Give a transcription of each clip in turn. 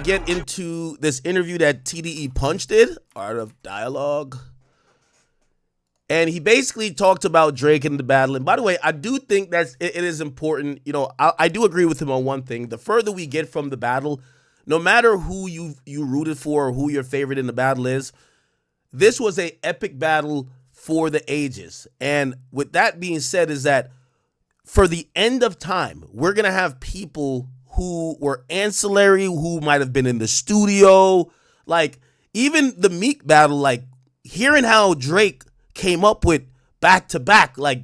Get into this interview that TDE Punch did, Art of Dialogue. And he basically talked about Drake and the battle. And by the way, I do think that it is important. You know, I do agree with him on one thing. The further we get from the battle, no matter who you rooted for or who your favorite in the battle is, this was an epic battle for the ages. And with that being said, is that for the end of time, we're going to have people who were ancillary, who might have been in the studio. Like, even the Meek battle, like, hearing how Drake came up with back-to-back, like,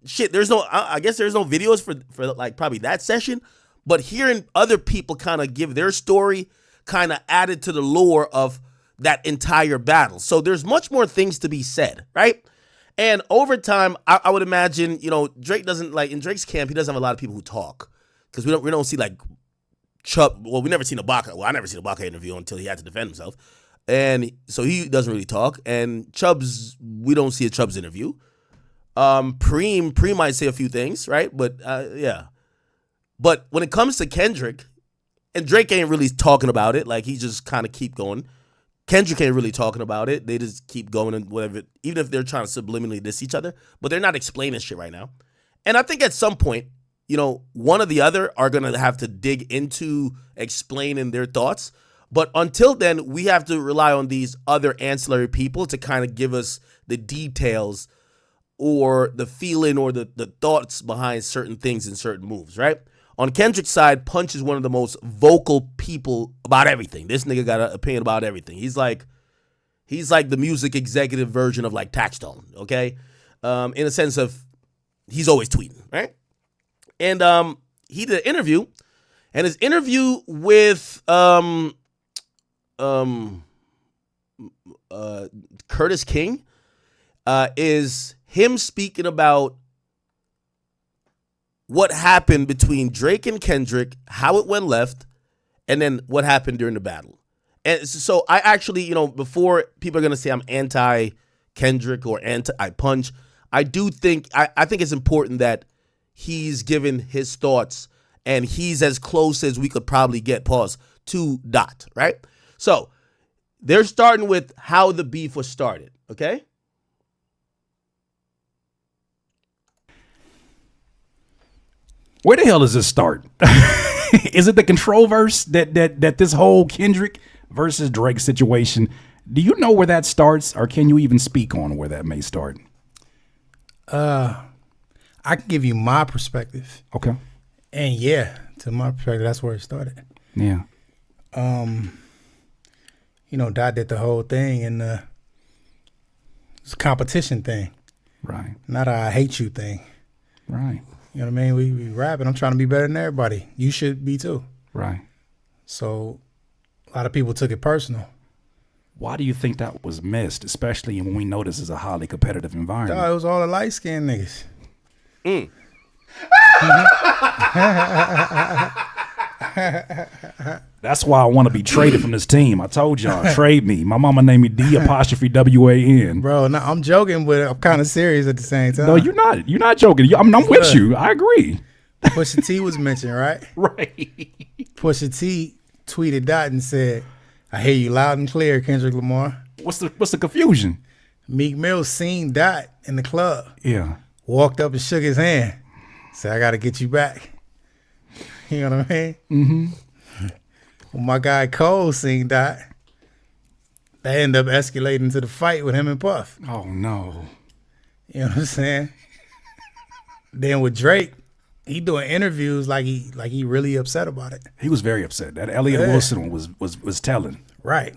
shit, I guess there's no videos for like, probably that session, but hearing other people kind of give their story kind of added to the lore of that entire battle. So there's much more things to be said, right? And over time, I would imagine, you know, Drake doesn't, like, in Drake's camp, he doesn't have a lot of people who talk, because we don't see, like, Chubb. Well, we never seen Ibaka. Well, I never seen Ibaka interview until he had to defend himself, and so he doesn't really talk. And Chubb's, we don't see a Chubb's interview. Preem might say a few things, right? But yeah. But when it comes to Kendrick, and Drake ain't really talking about it, like, he just kind of keep going. Kendrick ain't really talking about it. They just keep going and whatever, even if they're trying to subliminally diss each other, but they're not explaining shit right now. And I think at some point, you know, one or the other are going to have to dig into explaining their thoughts. But until then, we have to rely on these other ancillary people to kind of give us the details or the feeling or the thoughts behind certain things and certain moves, right? On Kendrick's side, Punch is one of the most vocal people about everything. This nigga got an opinion about everything. He's like the music executive version of, like, Taxstone, okay? In a sense of he's always tweeting, right? And he did an interview, and his interview with Curtis King is him speaking about what happened between Drake and Kendrick, how it went left, and then what happened during the battle. And so I actually, you know, before people are going to say I'm anti-Kendrick or anti-Punch, I do think, I think it's important that he's given his thoughts, and he's as close as we could probably get, to Dot, right? So they're starting with how the beef was started, okay? Where the hell does this start? Is it the control verse that this whole Kendrick versus Drake situation? Do you know where that starts, or can you even speak on where that may start? I can give you my perspective. Okay. And yeah, to my perspective, that's where it started. Yeah. You know, Dot did the whole thing, and it's a competition thing. Right. Not a I hate you thing. Right. You know what I mean? We rapping. I'm trying to be better than everybody. You should be too. Right. So a lot of people took it personal. Why do you think that was missed, especially when we know this is a highly competitive environment? It was all the light-skinned niggas. That's why I want to be traded from this team. I told y'all, trade me. My mama named me D''WAN. Bro, no, I'm joking, but I'm kind of serious at the same time. No, you're not. You're not joking. I'm with you. I agree. Pusha T was mentioned, right? Right. Pusha T tweeted Dot and said, "I hear you loud and clear, Kendrick Lamar." What's the confusion? Meek Mill seen Dot in the club. Yeah. Walked up and shook his hand. Said, "I got to get you back." You know what I mean? Mm-hmm. When my guy Cole seen Dot, they ended up escalating to the fight with him and Puff. Oh, no. You know what I'm saying? Then with Drake, he doing interviews like he really upset about it. He was very upset. That Elliott Wilson was telling. Right.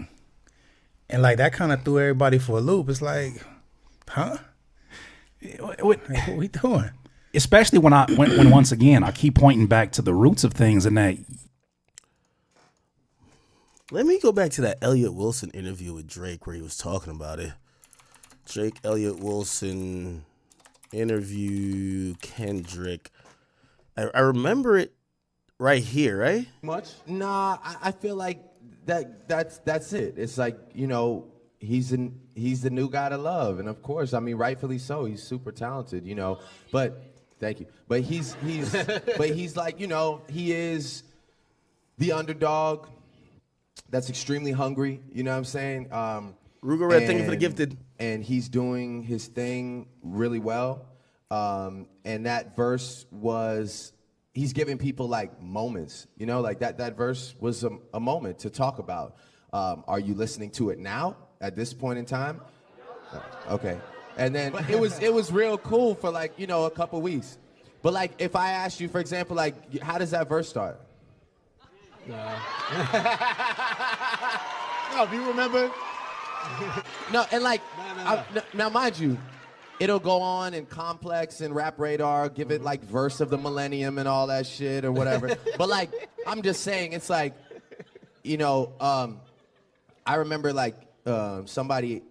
And like that kind of threw everybody for a loop. It's like, huh? What we doing? Especially when once again I keep pointing back to the roots of things, and that. Let me go back to that Elliott Wilson interview with Drake where he was talking about it. Drake, Elliott Wilson interview, Kendrick. I remember it right here, right? Much? Nah, I feel like that's it. It's like, you know, he's the new guy to love, and of course, I mean, rightfully so. He's super talented, you know. But Thank you. But he's but he's like, you know, he is the underdog that's extremely hungry. You know what I'm saying? Ruger Red, thank you for the gifted. And he's doing his thing really well. And that verse was, he's giving people like moments, you know, like that verse was a moment to talk about. Are you listening to it now at this point in time? Okay. And then it was real cool for like, you know, a couple weeks. But like, if I asked you, for example, like, how does that verse start? No, if you remember. No, and like, No. now mind you, it'll go on in Complex and Rap Radar, give it like verse of the millennium and all that shit or whatever. But like, I'm just saying, it's like, you know, I remember like somebody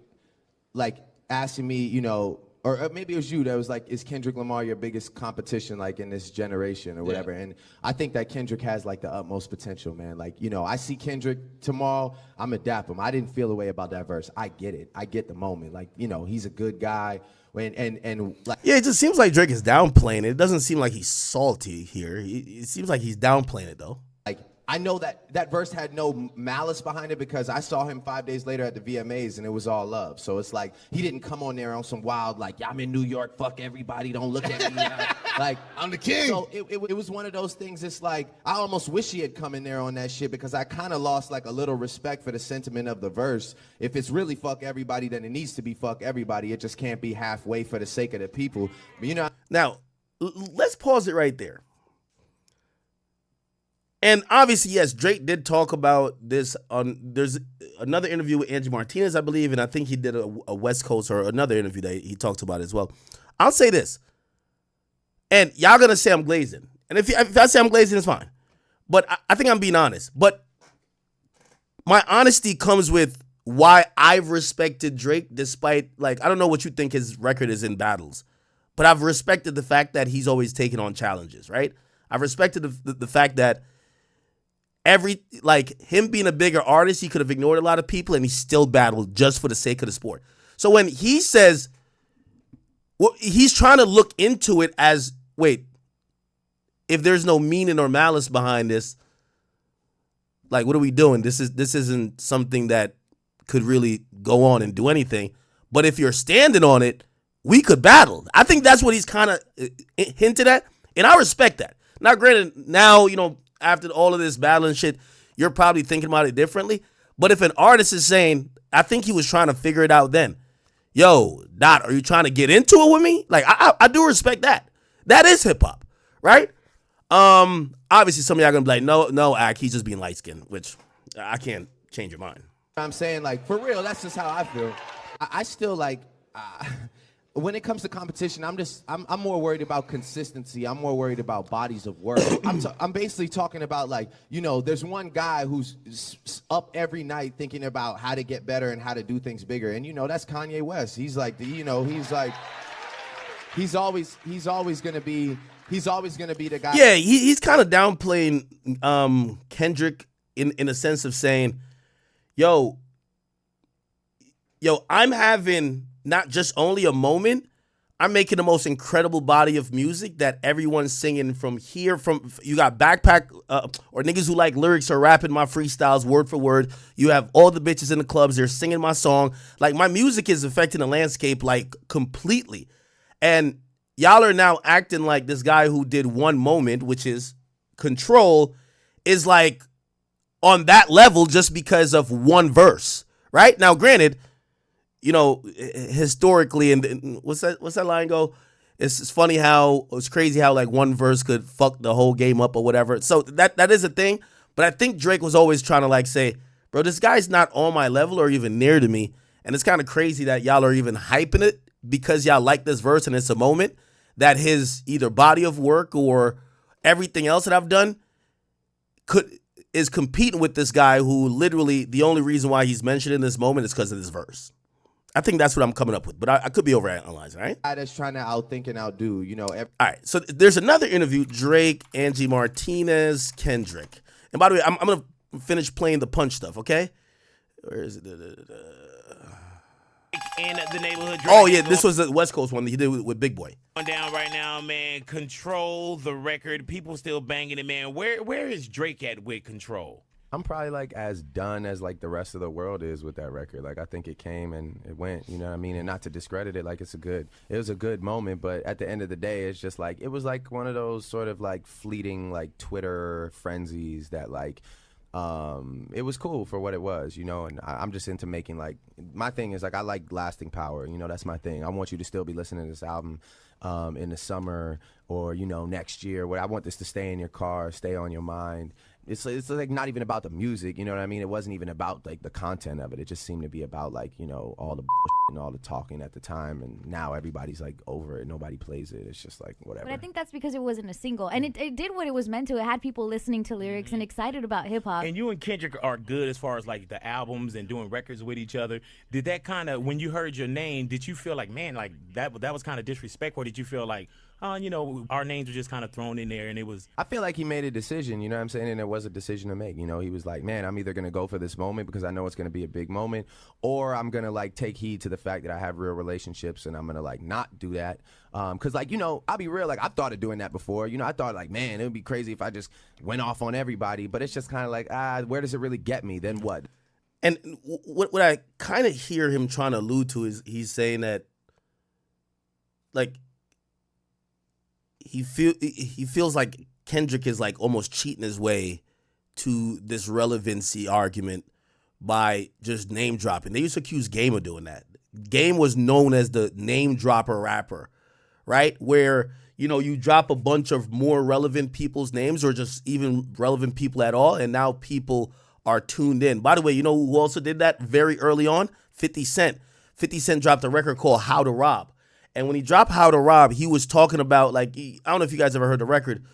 like asking me, you know, or maybe it was you that was like, is Kendrick Lamar your biggest competition like in this generation or whatever? Yeah. And I think that Kendrick has like the utmost potential, man. Like, you know, I see Kendrick tomorrow, I'm gonna dap him. I didn't feel the way about that verse. I get it. I get the moment. Like, you know, he's a good guy. And like, Yeah, it just seems like Drake is downplaying it. It doesn't seem like he's salty here. It seems like he's downplaying it though. like, I know that verse had no malice behind it because I saw him 5 days later at the VMAs and it was all love. So it's like, he didn't come on there on some wild, like, yeah, I'm in New York, fuck everybody, don't look at me. Like, I'm the king. So it was one of those things, it's like, I almost wish he had come in there on that shit because I kind of lost like a little respect for the sentiment of the verse. If it's really fuck everybody, then it needs to be fuck everybody. It just can't be halfway for the sake of the people. But, you know. Now, let's pause it right there. And obviously, yes, Drake did talk about this on, there's another interview with Angie Martinez, I believe, and I think he did a West Coast or another interview that he talked about as well. I'll say this, and y'all gonna say I'm glazing, and if I say I'm glazing, it's fine. But I think I'm being honest. But my honesty comes with why I've respected Drake, despite, like, I don't know what you think his record is in battles, but I've respected the fact that he's always taken on challenges, right? I've respected the fact that him being a bigger artist, he could have ignored a lot of people and he still battled just for the sake of the sport. So when he says, well, he's trying to look into it as, wait, if there's no meaning or malice behind this, like, what are we doing? This isn't something that could really go on and do anything. But if you're standing on it, we could battle. I think that's what he's kind of hinted at, and I respect that. Now, granted, now, you know, after all of this battling shit, you're probably thinking about it differently. But if an artist is saying, I think he was trying to figure it out then, yo, Dot, are you trying to get into it with me? Like, I do respect that. That is hip hop, right? Obviously, some of y'all gonna be like, no, Ak, he's just being light skinned, which I can't change your mind. I'm saying, like, for real, that's just how I feel. I still like, when it comes to competition, I'm more worried about consistency. I'm more worried about bodies of work. I'm basically talking about, like, you know, there's one guy who's up every night thinking about how to get better and how to do things bigger. And, you know, that's Kanye West. He's like, he's always gonna be the guy. Yeah, he's kind of downplaying Kendrick in a sense of saying, yo, I'm having not just only a moment, I'm making the most incredible body of music that everyone's singing from here. From you got Backpack or niggas who like lyrics are rapping my freestyles word for word. You have all the bitches in the clubs, they're singing my song. Like, my music is affecting the landscape, like, completely. And y'all are now acting like this guy who did one moment, which is Control, is like on that level just because of one verse, right? Now, granted, you know, historically, and what's that line go? It's funny how, it's crazy how, like, one verse could fuck the whole game up or whatever. So that is a thing. But I think Drake was always trying to, like, say, bro, this guy's not on my level or even near to me. And it's kind of crazy that y'all are even hyping it because y'all like this verse and it's a moment that his either body of work or everything else that I've done is competing with this guy who literally the only reason why he's mentioned in this moment is because of this verse. I think that's what I'm coming up with, but I could be overanalyzing, right? Guy that's trying to outthink and outdo, you know. All right, so there's another interview, Drake, Angie Martinez, Kendrick. And by the way, I'm going to finish playing the Punch stuff, okay? Where is it? in the neighborhood. Oh yeah, this was the West Coast one that he did with Big Boy. Going down right now, man. Control the record. People still banging it, man. Where is Drake at with Control? I'm probably like as done as like the rest of the world is with that record. Like I think it came and it went, you know what I mean? And not to discredit it, like it was a good moment, but at the end of the day, it's just like, it was like one of those sort of like fleeting like Twitter frenzies that like, it was cool for what it was, you know, and I'm just into making like, my thing is like, I like lasting power, you know, that's my thing. I want you to still be listening to this album in the summer or, you know, next year, where I want this to stay in your car, stay on your mind. It's like not even about the music, you know what I mean? It wasn't even about like the content of it. It just seemed to be about like, you know, all the and all the talking at the time, and now everybody's like over it. Nobody plays it. It's just like whatever. But I think that's because it wasn't a single, and it did what it was meant to. It had people listening to lyrics and excited about hip hop. And you and Kendrick are good as far as like the albums and doing records with each other. Did that kind of, when you heard your name, did you feel like, man, like that was kind of disrespectful? Or did you feel like, you know, our names were just kind of thrown in there and it was... I feel like he made a decision, you know what I'm saying? And it was a decision to make. You know, he was like, man, I'm either going to go for this moment because I know it's going to be a big moment, or I'm going to like take heed to the fact that I have real relationships and I'm going to like not do that. Because like, you know, I'll be real, like I've thought of doing that before. You know, I thought like, man, it would be crazy if I just went off on everybody. But it's just kind of like, where does it really get me? Then what? And what I kind of hear him trying to allude to is he's saying that, like, he feels like Kendrick is like almost cheating his way to this relevancy argument by just name dropping. They used to accuse Game of doing that. Game was known as the name dropper rapper, right? Where, you know, you drop a bunch of more relevant people's names or just even relevant people at all, and now people are tuned in. By the way, you know who also did that very early on? 50 Cent. 50 Cent dropped a record called How to Rob. And when he dropped How to Rob, he was talking about, like, I don't know if you guys ever heard the record.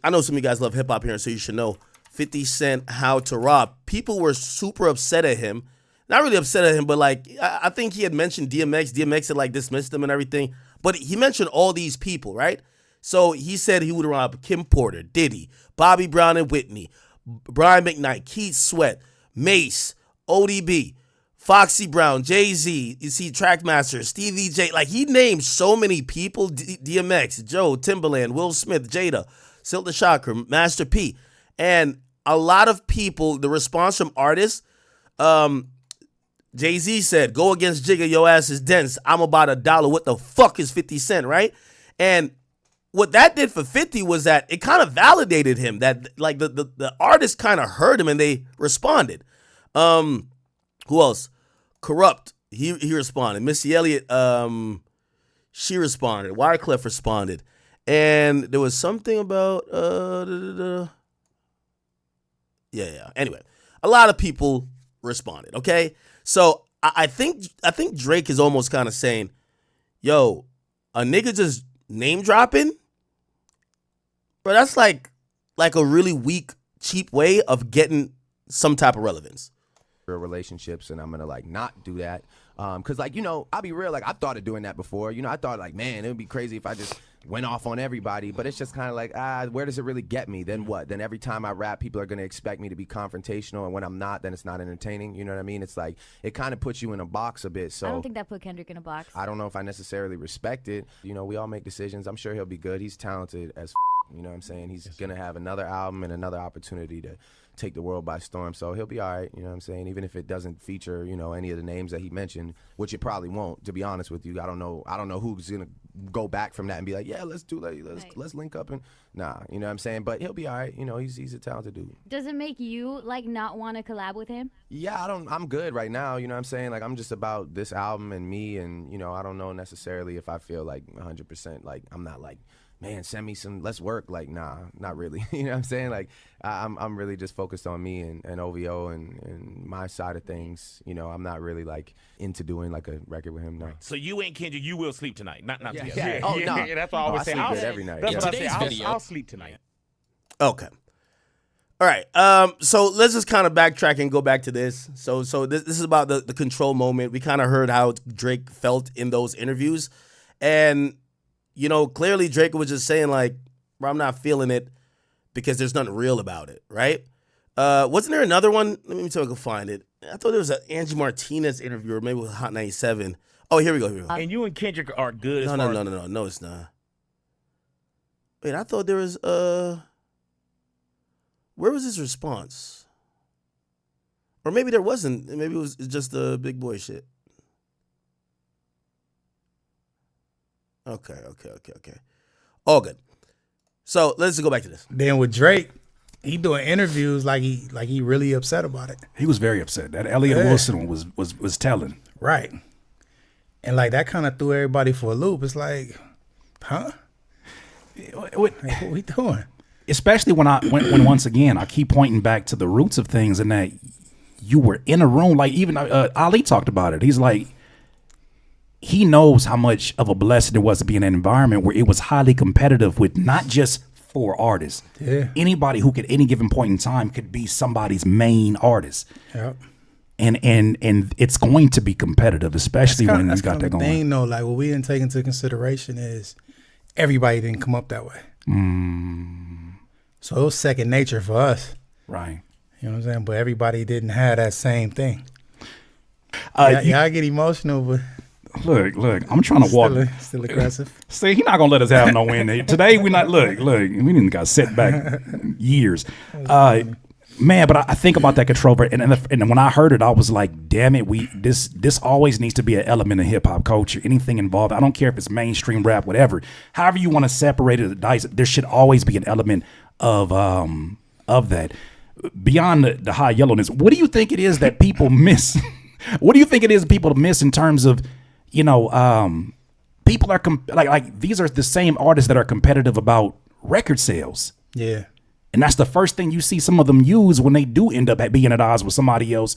I know some of you guys love hip-hop here, so you should know. 50 Cent, How to Rob. People were super upset at him. Not really upset at him, but, like, I think he had mentioned DMX. DMX had, like, dismissed him and everything. But he mentioned all these people, right? So he said he would rob Kim Porter, Diddy, Bobby Brown and Whitney, Brian McKnight, Keith Sweat, Mace, ODB, Foxy Brown, Jay-Z, you see Trackmaster, Stevie J. Like, he named so many people, DMX, Joe, Timbaland, Will Smith, Jada, Silk the Shocker, Master P. And a lot of people, the response from artists, Jay-Z said, go against Jigga, your ass is dense. I'm about $1. What the fuck is 50 Cent, right? And what that did for 50 was that it kind of validated him, that like the artist kind of heard him and they responded. Who else? Corrupt, he responded. Missy Elliott, she responded. Wyclef responded. And there was something about yeah. Anyway, a lot of people responded, okay? So I think Drake is almost kind of saying, yo, a nigga just name dropping? Bro, that's like a really weak, cheap way of getting some type of relevance. Real relationships, and I'm gonna like not do that, because like, you know, I'll be real, like I've thought of doing that before. You know, I thought like, man, it would be crazy if I just went off on everybody. But it's just kind of like, where does it really get me? Then what? Then every time I rap, people are gonna expect me to be confrontational, and when I'm not, then it's not entertaining. You know what I mean? It's like, it kind of puts you in a box a bit. So I don't think that put Kendrick in a box. I don't know if I necessarily respect it. You know, we all make decisions. I'm sure he'll be good. He's talented as you know what I'm saying? He's gonna have another album and another opportunity to take the world by storm, so he'll be all right, you know what I'm saying? Even if it doesn't feature, you know, any of the names that he mentioned, which it probably won't, to be honest with you. I don't know who's gonna go back from that and be like, yeah, let's link up, and nah, you know what I'm saying? But he'll be all right, you know, he's a talented dude. Does it make you like not want to collab with him? Yeah, I'm good right now, you know what I'm saying? Like, I'm just about this album and me, and you know, I don't know necessarily if I feel like 100%, like I'm not like, man, send me some, let's work. Like, nah, not really. You know what I'm saying? Like, I'm really just focused on me and OVO and my side of things. You know, I'm not really like into doing like a record with him. No. So you and Kendrick, you will sleep tonight. Not together. Yeah. Oh, no. Yeah, that's what I always say. I sleep good every night. That's Yeah. what I say. Today's video. I'll sleep tonight. Okay. All right. So let's just kind of backtrack and go back to this. So this is about the control moment. We kind of heard how Drake felt in those interviews. And, you know, clearly Drake was just saying like, bro, I'm not feeling it because there's nothing real about it, right? Wasn't there another one? Let me see if I can find it. I thought there was an Angie Martinez interview, or maybe with Hot 97. Oh, here we go. And you and Kendrick are good. No, it's not. Wait, I thought there was where was his response? Or maybe there wasn't. Maybe it was just the big boy shit. Okay. All good. So let's go back to this. Then with Drake, he doing interviews like he really upset about it. He was very upset. That Elliot Wilson one was telling. Right. And like that kind of threw everybody for a loop. It's like, huh? What we doing? Especially when once again I keep pointing back to the roots of things, and that you were in a room. Like even Ali talked about it. He's like, he knows how much of a blessing it was to be in an environment where it was highly competitive with not just 4 artists. Yeah. Anybody who could, any given point in time, could be somebody's main artist. Yep. And it's going to be competitive, especially when you got that going. Thing though, like what we didn't take into consideration is everybody didn't come up that way. So it was second nature for us. Right. You know what I'm saying? But everybody didn't have that same thing. I get emotional, but look, I'm trying to walk. Still aggressive. See, he's not gonna let us have no win. Today we not look. We didn't got set back years. Man, but I think about that control, and when I heard it, I was like, damn it, this always needs to be an element of hip hop culture. Anything involved, I don't care if it's mainstream rap, whatever. However you want to separate it, there should always be an element of that. Beyond the high yellowness, what do you think it is that people miss? What do you think it is people miss in terms of, people are like these are the same artists that are competitive about record sales. Yeah. And that's the first thing you see some of them use when they do end up being at odds with somebody else.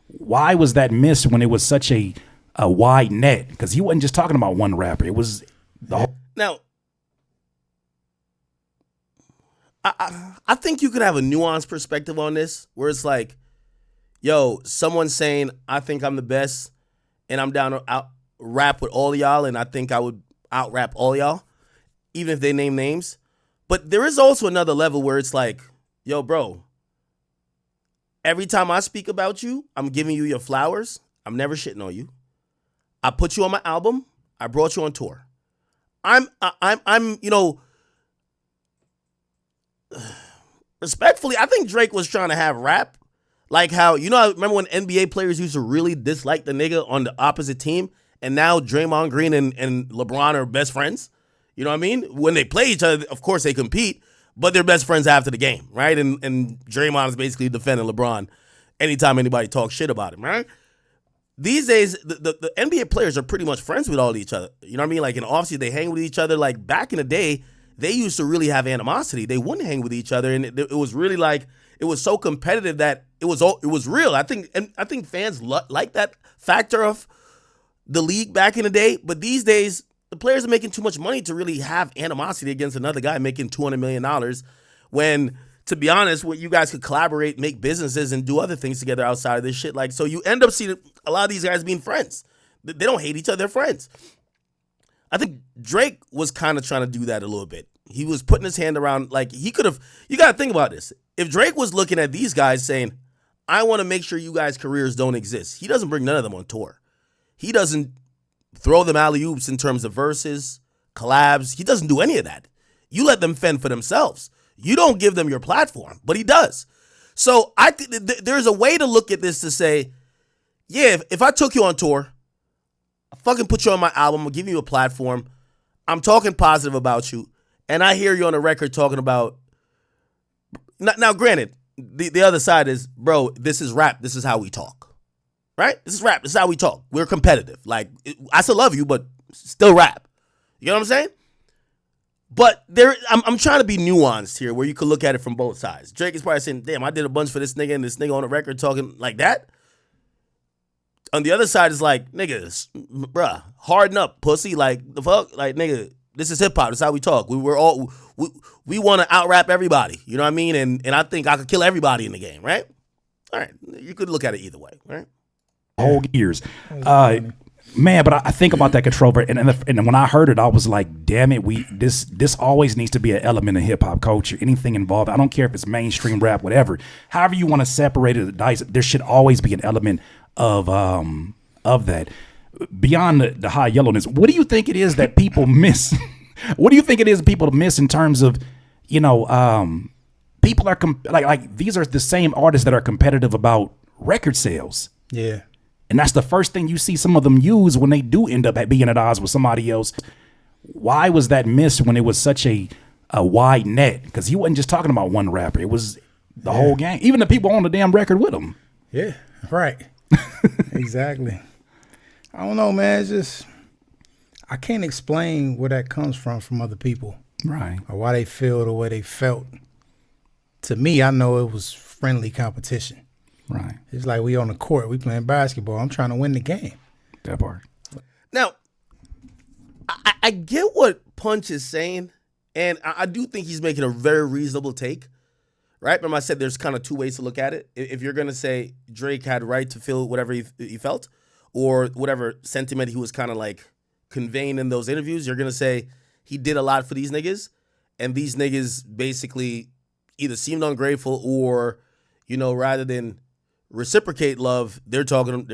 Why was that missed when it was such a wide net? Because he wasn't just talking about one rapper. It was the whole. Now, I think you could have a nuanced perspective on this, where it's like, yo, someone's saying, I think I'm the best, and I'm down to out rap with all y'all, and I think I would out rap all y'all, even if they name names. But there is also another level where it's like, yo, bro, every time I speak about you, I'm giving you your flowers. I'm never shitting on you. I put you on my album. I brought you on tour. I'm respectfully, I think Drake was trying to have rap. Like how, I remember when NBA players used to really dislike the nigga on the opposite team, and now Draymond Green and LeBron are best friends. You know what I mean? When they play each other, of course they compete, but they're best friends after the game, right? And Draymond is basically defending LeBron anytime anybody talks shit about him, right? These days, the NBA players are pretty much friends with all each other. You know what I mean? Like in the offseason, they hang with each other. Like back in the day, they used to really have animosity. They wouldn't hang with each other, and it was really like, it was so competitive that it was real. I think fans like that factor of the league back in the day, but these days the players are making too much money to really have animosity against another guy making $200 million when, to be honest, what you guys could collaborate, make businesses, and do other things together outside of this shit. Like, so you end up seeing a lot of these guys being friends. They don't hate each other, they're friends. I think Drake was kind of trying to do that a little bit. He was putting his hand around, like he could have, you got to think about this. If Drake was looking at these guys saying, I want to make sure you guys' careers don't exist, he doesn't bring none of them on tour. He doesn't throw them alley-oops in terms of verses, collabs. He doesn't do any of that. You let them fend for themselves. You don't give them your platform, but he does. So I think there's a way to look at this to say, yeah, if I took you on tour, I fucking put you on my album, I'll give you a platform, I'm talking positive about you, and I hear you on the record talking about, now granted, the other side is, bro, this is rap, this is how we talk. Right? This is rap. This is how we talk. We're competitive. Like, I still love you, but still rap. You know what I'm saying? But I'm trying to be nuanced here, where you could look at it from both sides. Drake is probably saying, damn, I did a bunch for this nigga, and this nigga on the record talking like that. On the other side is like, nigga, bruh, harden up, pussy. Like, the fuck? Like, nigga, this is hip hop. This is how we talk. We want to out rap everybody. You know what I mean? And I think I could kill everybody in the game, right? All right. You could look at it either way, right? Whole years. Man, but I think about that control, and when I heard it, I was like, "Damn it, this always needs to be an element of hip hop culture. Anything involved, I don't care if it's mainstream rap, whatever. However you want to separate it, there should always be an element of that. Beyond the high yellowness, what do you think it is that people miss? What do you think it is people miss in terms of, people are like these are the same artists that are competitive about record sales. Yeah. And that's the first thing you see some of them use when they do end up being at odds with somebody else. Why was that missed when it was such a wide net? Because he wasn't just talking about one rapper. It was the whole gang. Even the people on the damn record with him. Yeah, right. Exactly. I don't know, man. It's just, I can't explain where that comes from other people. Right. Or why they feel the way they felt. To me, I know it was friendly competition. Right. It's like we on the court, we playing basketball. I'm trying to win the game. That part. Now, I get what Punch is saying, and I do think he's making a very reasonable take, right? Remember I said there's kind of two ways to look at it. If you're going to say Drake had right to feel whatever he felt, or whatever sentiment he was kind of like conveying in those interviews, you're going to say he did a lot for these niggas, and these niggas basically either seemed ungrateful or, rather than reciprocate love, they're talking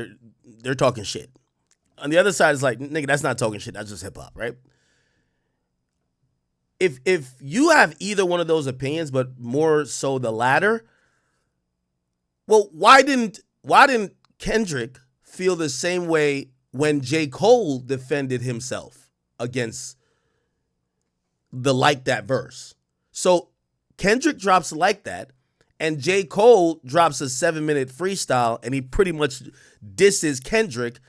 shit. On the other side, it's like, nigga, that's not talking shit. That's just hip hop, right? If you have either one of those opinions, but more so the latter, well, why didn't Kendrick feel the same way when J. Cole defended himself against the Like That verse? So Kendrick drops Like That, and J. Cole drops a 7-minute freestyle, and he pretty much disses Kendrick.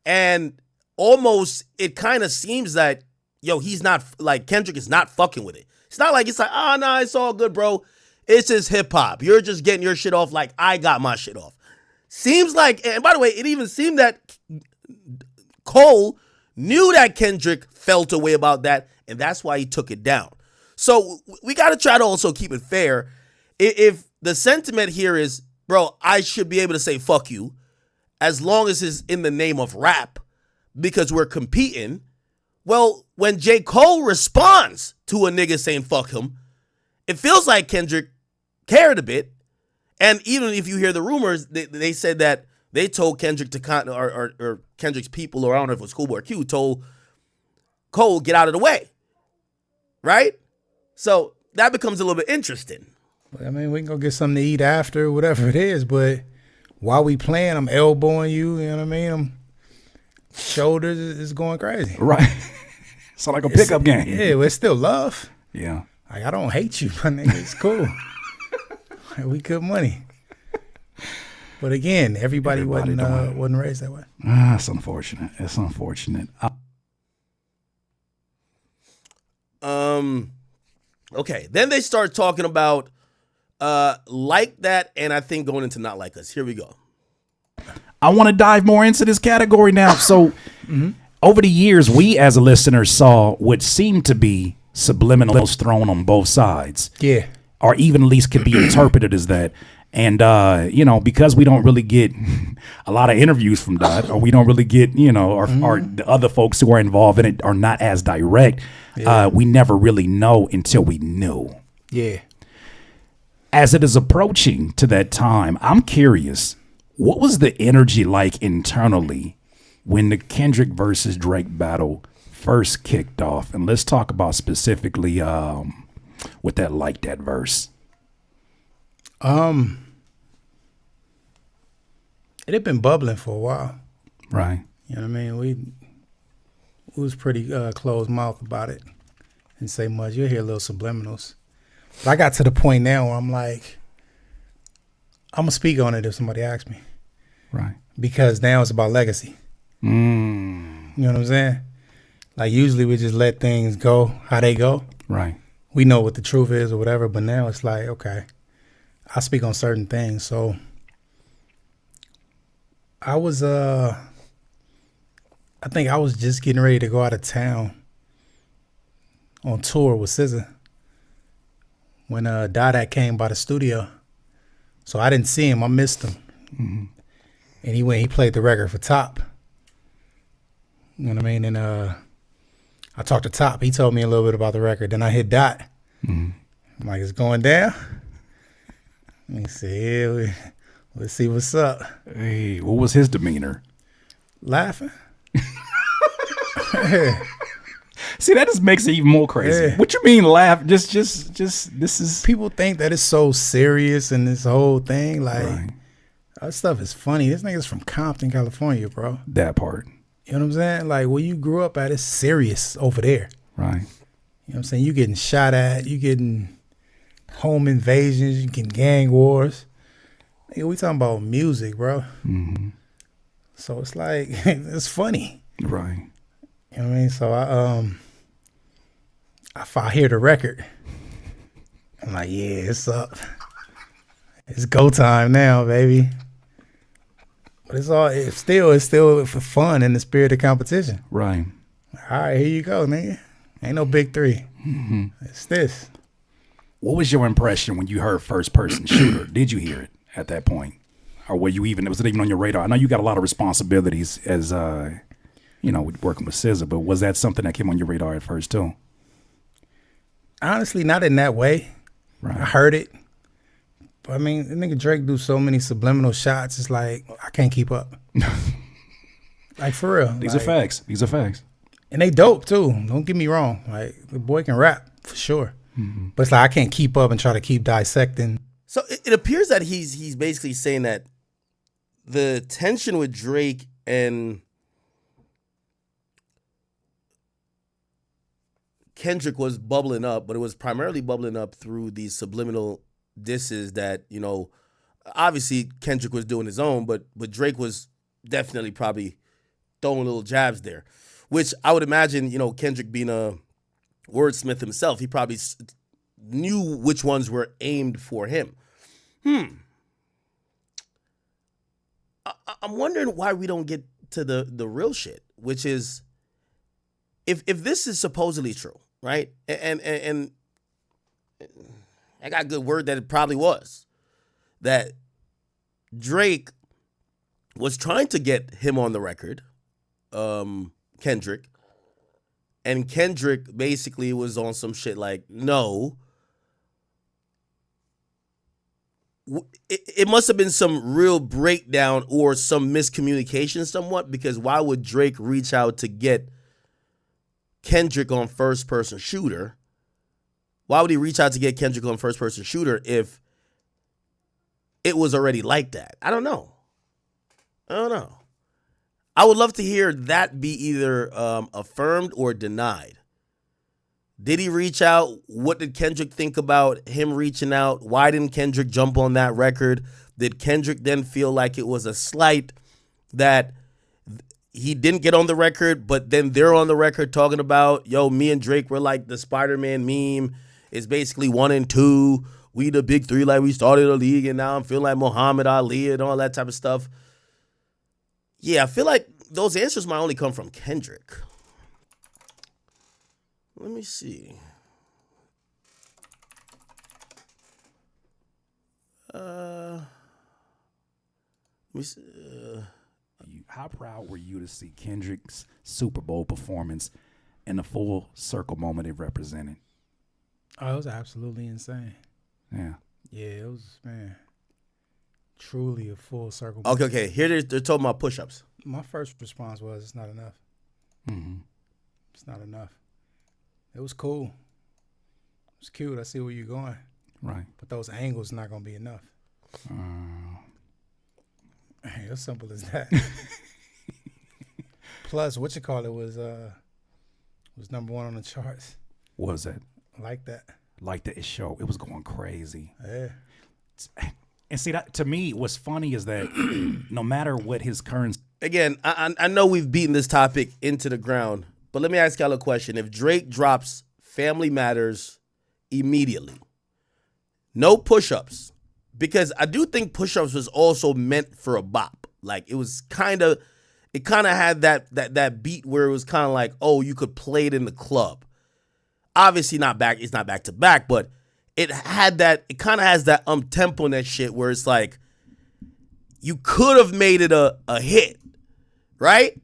And almost it kind of seems that, he's not, like, Kendrick is not fucking with it. It's not like, nah, it's all good, bro. It's just hip hop. You're just getting your shit off like I got my shit off. Seems like, and by the way, it even seemed that Cole knew that Kendrick felt a way about that, and that's why he took it down. So we got to try to also keep it fair. If the sentiment here is, bro, I should be able to say fuck you as long as it's in the name of rap because we're competing. Well, when J. Cole responds to a nigga saying fuck him, it feels like Kendrick cared a bit. And even if you hear the rumors, they said that they told Kendrick or Kendrick's people, or I don't know if it was Schoolboy Q, told Cole, get out of the way. Right? So that becomes a little bit interesting. I mean, we can go get something to eat after, whatever it is, but while we playing, I'm elbowing you, you know what I mean? I'm shoulders is going crazy. Right. It's like a pickup game. Yeah, well, it's still love. Yeah. Like, I don't hate you, my nigga. It's cool. We good money. But again, everybody wasn't raised that way. It's unfortunate. It's unfortunate. Okay. Then they start talking about Like That, and I think going into Not Like Us. Here we go. I want to dive more into this category now. So over the years, we as a listener saw what seemed to be subliminals thrown on both sides. Yeah. Or even at least could be interpreted as that. And, because we don't really get a lot of interviews from Dot, or we don't really get, or the other folks who are involved in it are not as direct, we never really know until we knew. Yeah. As it is approaching to that time, I'm curious, what was the energy like internally when the Kendrick versus Drake battle first kicked off? And let's talk about specifically with that Like That verse. It had been bubbling for a while. Right. You know what I mean? We was pretty closed mouth about it. Didn't say much. You'll hear little subliminals. But I got to the point now where I'm like, I'm going to speak on it if somebody asks me. Right. Because now it's about legacy. You know what I'm saying? Like, usually we just let things go how they go. Right. We know what the truth is or whatever, but now it's like, okay, I speak on certain things. So I was, I think I was just getting ready to go out of town on tour with SZA when Dada came by the studio. So I didn't see him. I missed him. And he played the record for Top. You know what I mean? And I talked to Top. He told me a little bit about the record. Then I hit Dot. I'm like, it's going down. Let me see. Yeah, let's see what's up. Hey, what was his demeanor? Laughing. See, that just makes it even more crazy. Yeah. What you mean laugh? Just this is People think that it's so serious and this whole thing. Like, right. that stuff is funny. This nigga's from Compton, California, bro. That part. You know what I'm saying? Like, where you grew up at, it's serious over there. Right. You know what I'm saying? You getting shot at. You getting home invasions. You getting gang wars. Nigga, we talking about music, bro. So it's like, it's funny. Right. You know what I mean? So if I hear the record, I'm like, yeah, it's up. It's go time now, baby. But it's still for fun in the spirit of competition. Right. All right, here you go, nigga. Ain't no big three. It's this. What was your impression when you heard first person shooter? Did you hear it at that point? Or was it even on your radar? I know you got a lot of responsibilities as working with SZA, but was that something that came on your radar at first too? Honestly, not in that way. Right. I heard it. But I mean, the nigga Drake do so many subliminal shots, it's like, I can't keep up. Like, for real. These are facts. These are facts. And they dope, too. Don't get me wrong. Like, the boy can rap, for sure. But it's like, I can't keep up and try to keep dissecting. So it appears that he's basically saying that the tension with Drake and Kendrick was bubbling up, but it was primarily bubbling up through these subliminal disses that, obviously Kendrick was doing his own, but Drake was definitely probably throwing little jabs there, which I would imagine, Kendrick being a wordsmith himself, he probably knew which ones were aimed for him. I'm wondering why we don't get to the real shit, which is if this is supposedly true, right? And I got good word that it probably was, that Drake was trying to get him on the record, Kendrick, and Kendrick basically was on some shit like, no. It must have been some real breakdown or some miscommunication somewhat, because why would Drake reach out to get Kendrick on first person shooter? Why would he reach out to get Kendrick on first person shooter if it was already like that? I don't know. I would love to hear that be either affirmed or denied. Did he reach out? What did Kendrick think about him reaching out? Why didn't Kendrick jump on that record? Did Kendrick then feel like it was a slight that he didn't get on the record, but then they're on the record talking about, yo, me and Drake were like the Spider-Man meme. It's basically 1 and 2. We the big three, like we started a league, and now I'm feeling like Muhammad Ali and all that type of stuff. Yeah, I feel like those answers might only come from Kendrick. Let me see. How proud were you to see Kendrick's Super Bowl performance and the full circle moment it represented? Oh, it was absolutely insane. Yeah. Yeah, it was, man, truly a full circle. Okay. Here they're talking about push-ups. My first response was, it's not enough. It's not enough. It was cool. It was cute. I see where you're going. Right. But those angles not going to be enough. As simple as that. Plus, what you call it was number 1 on the charts. What was that? Like that. Like that show. It was going crazy. Yeah. And see, that to me, what's funny is that no matter what his current... Again, I know we've beaten this topic into the ground, but let me ask y'all a question. If Drake drops Family Matters immediately, no push-ups, because I do think push-ups was also meant for a bop. Like, it was it kind of had that beat where it was kind of like, oh, you could play it in the club. Obviously it's not back to back, but it kind of has that tempo and that shit where it's like, you could have made it a hit, right?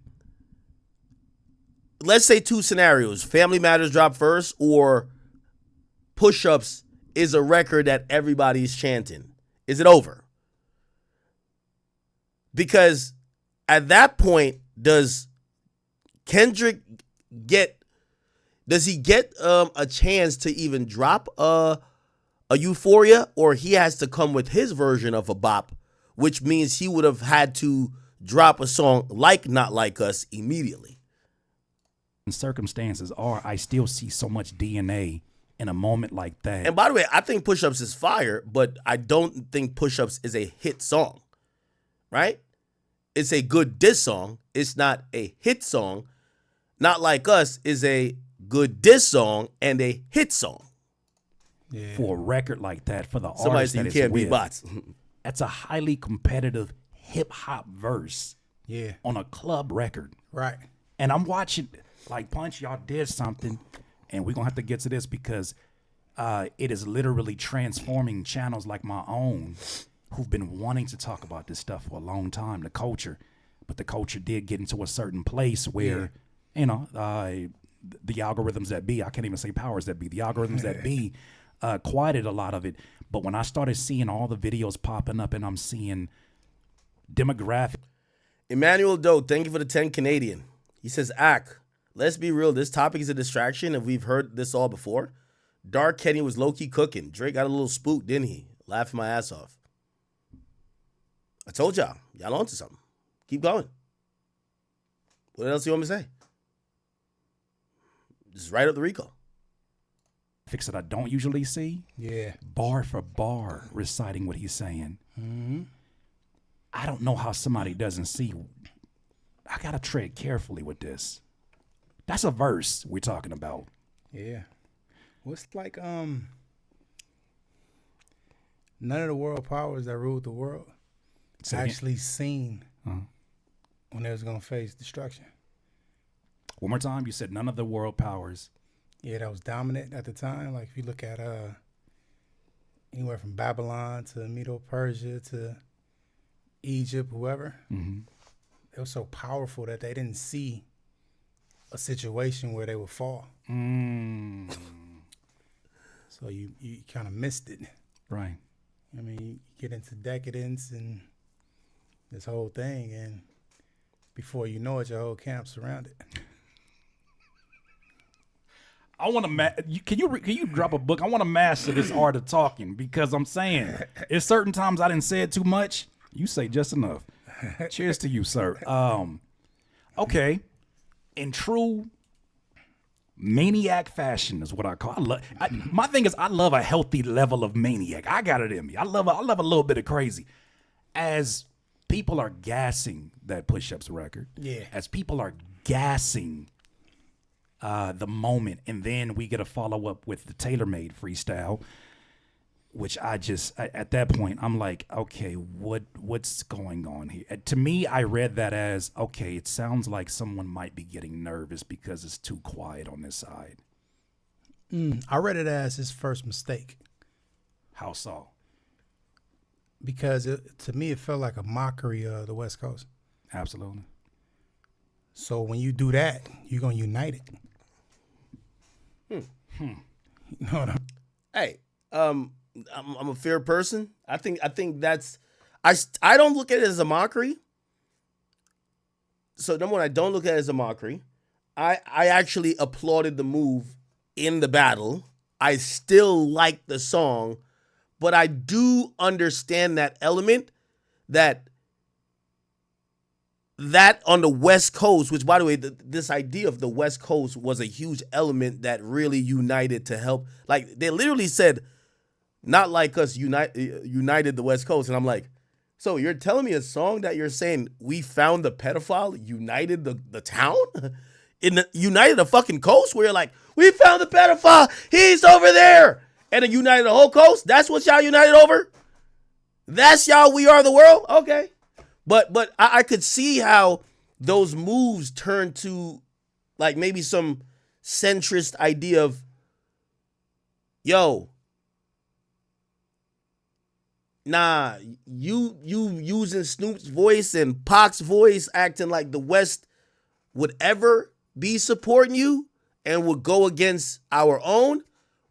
let's say two scenarios. Family Matters drop first, or Push-Ups is a record that everybody's chanting. Is it over? Because at that point, does Kendrick get a chance to even drop a Euphoria, or he has to come with his version of a bop, which means he would have had to drop a song like Not Like Us immediately. Circumstances are, I still see so much DNA in a moment like that. And by the way, I think Push-Ups is fire, but I don't think Push-Ups is a hit song, right? It's a good diss song. It's not a hit song. Not Like Us is a good diss song and a hit song. Yeah. For a record like that, for the Somebody artist said that you it's can't beat with, bots. that's a highly competitive hip hop verse Yeah. on a club record. Right. And I'm watching, like, Punch, y'all did something, and we're going to have to get to this because it is literally transforming channels like my own who've been wanting to talk about this stuff for a long time, the culture. But the culture did get into a certain place where, you know, the algorithms that be, I can't even say powers that be, the algorithms that be quieted a lot of it. But when I started seeing all the videos popping up and I'm seeing demographic. Emmanuel Doe, thank you for the 10 Canadian. He says, let's be real. This topic is a distraction, and we've heard this all before. Dark Kenny was low-key cooking. Drake got a little spooked, didn't he? Laughing my ass off. I told y'all. Y'all onto something. Keep going. What else do you want me to say? Just write up the Rico. Fix that I don't usually see. Yeah. Bar for bar reciting what he's saying. Mm-hmm. I don't know how somebody doesn't see. I got to tread carefully with this. That's a verse we're talking about. Yeah. What's like none of the world powers that ruled the world actually seen when they was gonna face destruction. One more time, you said none of the world powers. Yeah, that was dominant at the time. Like if you look at anywhere from Babylon to Medo-Persia to Egypt, whoever, they were so powerful that they didn't see a situation where they would fall. So you kind of missed it. Right. I mean, you get into decadence and this whole thing, and before you know it, your whole camp's surrounded. I want to can you drop a book? I want to master this art of talking because I'm saying it's certain times I didn't say it too much. You say just enough. Cheers to you, sir. Okay. In true maniac fashion is what I call. My thing is I love a healthy level of maniac. I got it in me. I love a little bit of crazy. As people are gassing that Push-Ups record, as people are gassing the moment, and then we get a follow-up with the tailor-made freestyle, which at that point, I'm like, okay, what's going on here? To me, I read that as, okay, it sounds like someone might be getting nervous because it's too quiet on this side. I read it as his first mistake. How so? Because to me, it felt like a mockery of the West Coast. Absolutely. So when you do that, you're going to unite it. You know what Hey, I'm a fair person. I think that's I don't look at it as a mockery. So number one, I don't look at it as a mockery. I actually applauded the move in the battle. I still like the song, but I do understand that element that on the West Coast, which by the way, this idea of the West Coast was a huge element that really united to help. Like they literally said, Not Like Us united the West Coast. And I'm like, so you're telling me a song that you're saying we found the pedophile united the town? United the fucking coast? Where you're like, we found the pedophile. He's over there. And it united the whole coast? That's what y'all united over? That's y'all We Are the World? Okay. But I could see how those moves turn to like maybe some centrist idea of, yo, nah, you using Snoop's voice and Pac's voice acting like the West would ever be supporting you and will go against our own,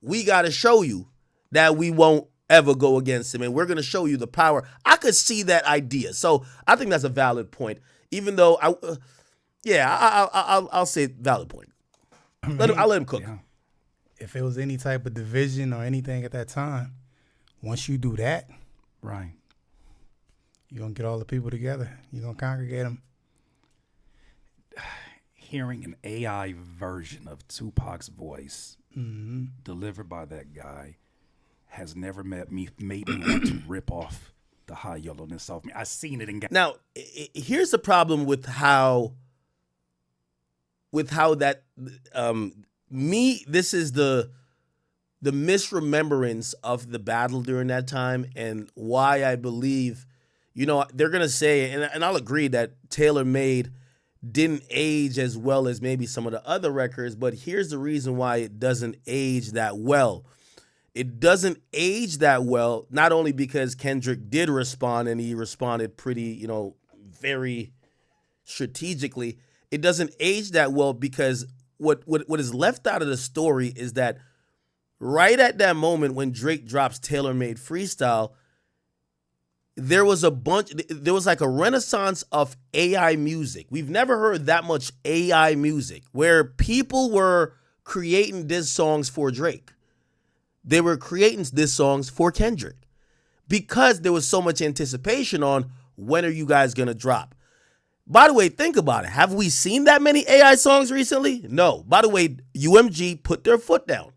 we got to show you that we won't ever go against him, and we're going to show you the power. I could see that idea. So I think that's a valid point, even though I'll say valid point. I'll let him cook. Yeah. If it was any type of division or anything at that time, once you do that, Right. you're going to get all the people together. You're going to congregate them. Hearing an AI version of Tupac's voice delivered by that guy has never made me want to rip off the high yellowness off me. I seen it in Now, here's the problem with how that this is the misremembrance of the battle during that time, and why I believe, they're gonna say, and I'll agree that Taylor Made didn't age as well as maybe some of the other records, but here's the reason why it doesn't age that well. It doesn't age that well, not only because Kendrick did respond, and he responded pretty, very strategically. It doesn't age that well because what is left out of the story is that right at that moment when Drake drops Taylor Made Freestyle, there was like a renaissance of AI music. We've never heard that much AI music where people were creating diss songs for Drake. They were creating diss songs for Kendrick because there was so much anticipation on when are you guys going to drop. By the way, think about it. Have we seen that many AI songs recently? No. By the way, UMG put their foot down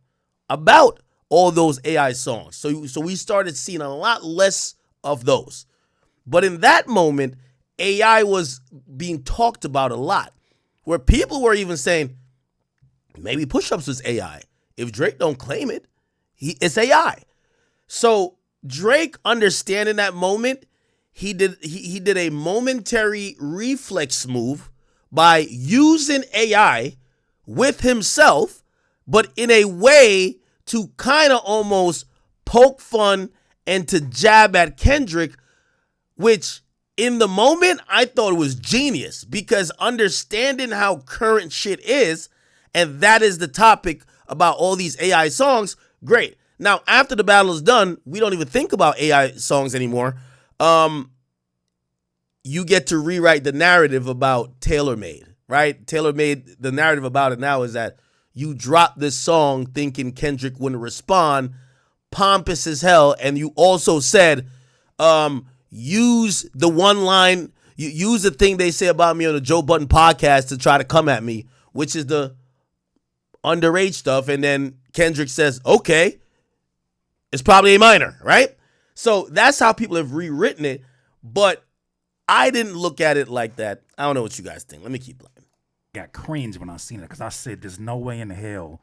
about all those AI songs. So we started seeing a lot less of those. But in that moment, AI was being talked about a lot, where people were even saying, maybe Push-Ups was AI. If Drake don't claim it, it's AI. So Drake, understanding that moment, he did a momentary reflex move by using AI with himself, but in a way to kind of almost poke fun and to jab at Kendrick, which in the moment I thought it was genius, because understanding how current shit is, and that is the topic about all these AI songs, great. Now, after the battle is done, we don't even think about AI songs anymore. You get to rewrite the narrative about Taylor Made, right? Taylor Made, the narrative about it now is that you dropped this song thinking Kendrick wouldn't respond, pompous as hell, and you also said, use the one line, use the thing they say about me on the Joe Budden podcast to try to come at me, which is the underage stuff, and then Kendrick says, okay, it's probably a minor, right? So that's how people have rewritten it, but I didn't look at it like that. I don't know what you guys think. Let me keep playing. Got cringe when I seen it because I said, there's no way in hell.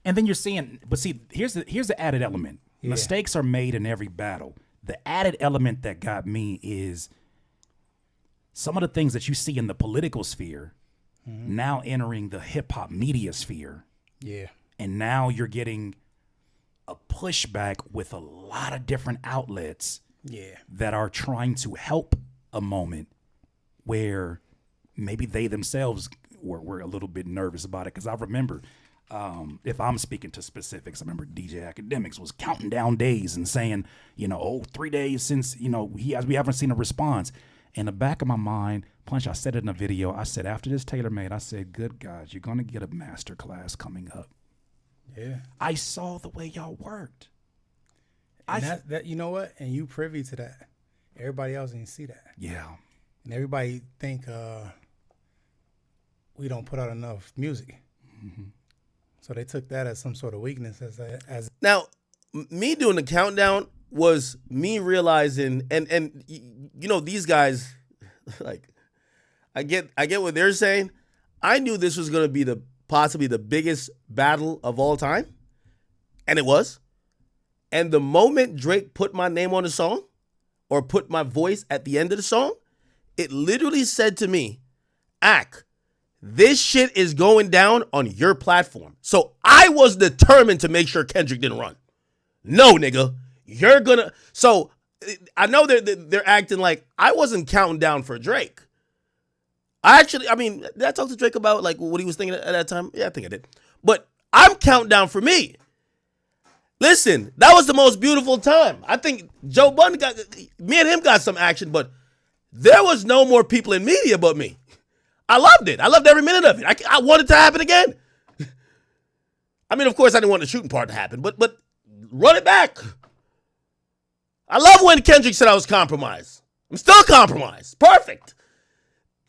And then you're seeing, but see, here's the added element. Yeah. Mistakes are made in every battle. The added element that got me is some of the things that you see in the political sphere now entering the hip hop media sphere. Yeah. And now you're getting a pushback with a lot of different outlets that are trying to help a moment where maybe they themselves were a little bit nervous about it. Because I remember, if I'm speaking to specifics, I remember DJ Akademiks was counting down days and saying, 3 days since, we haven't seen a response. In the back of my mind, Punch, I said it in a video, I said, after this Taylor Made, I said, good God, you're going to get a master class coming up. Yeah. I saw the way y'all worked. And that you know what? And you privy to that. Everybody else didn't see that. Yeah. And everybody think we don't put out enough music. Mm-hmm. So they took that as some sort of weakness. As Now, me doing the countdown was me realizing, and these guys, like, I get what they're saying. I knew this was going to be possibly the biggest battle of all time, and it was. And the moment Drake put my name on the song, or put my voice at the end of the song, it literally said to me, Ak, this shit is going down on your platform. So I was determined to make sure Kendrick didn't run. No, nigga, you're gonna. So I know they're acting like I wasn't counting down for Drake. I mean, did I talk to Drake about like what he was thinking at that time? Yeah, I think I did. But I'm Countdown for me. Listen, that was the most beautiful time. I think Joe Budden me and him got some action, but there was no more people in media but me. I loved it. I loved every minute of it. I wanted it to happen again. I mean, of course, I didn't want the shooting part to happen, but run it back. I love when Kendrick said I was compromised. I'm still compromised. Perfect.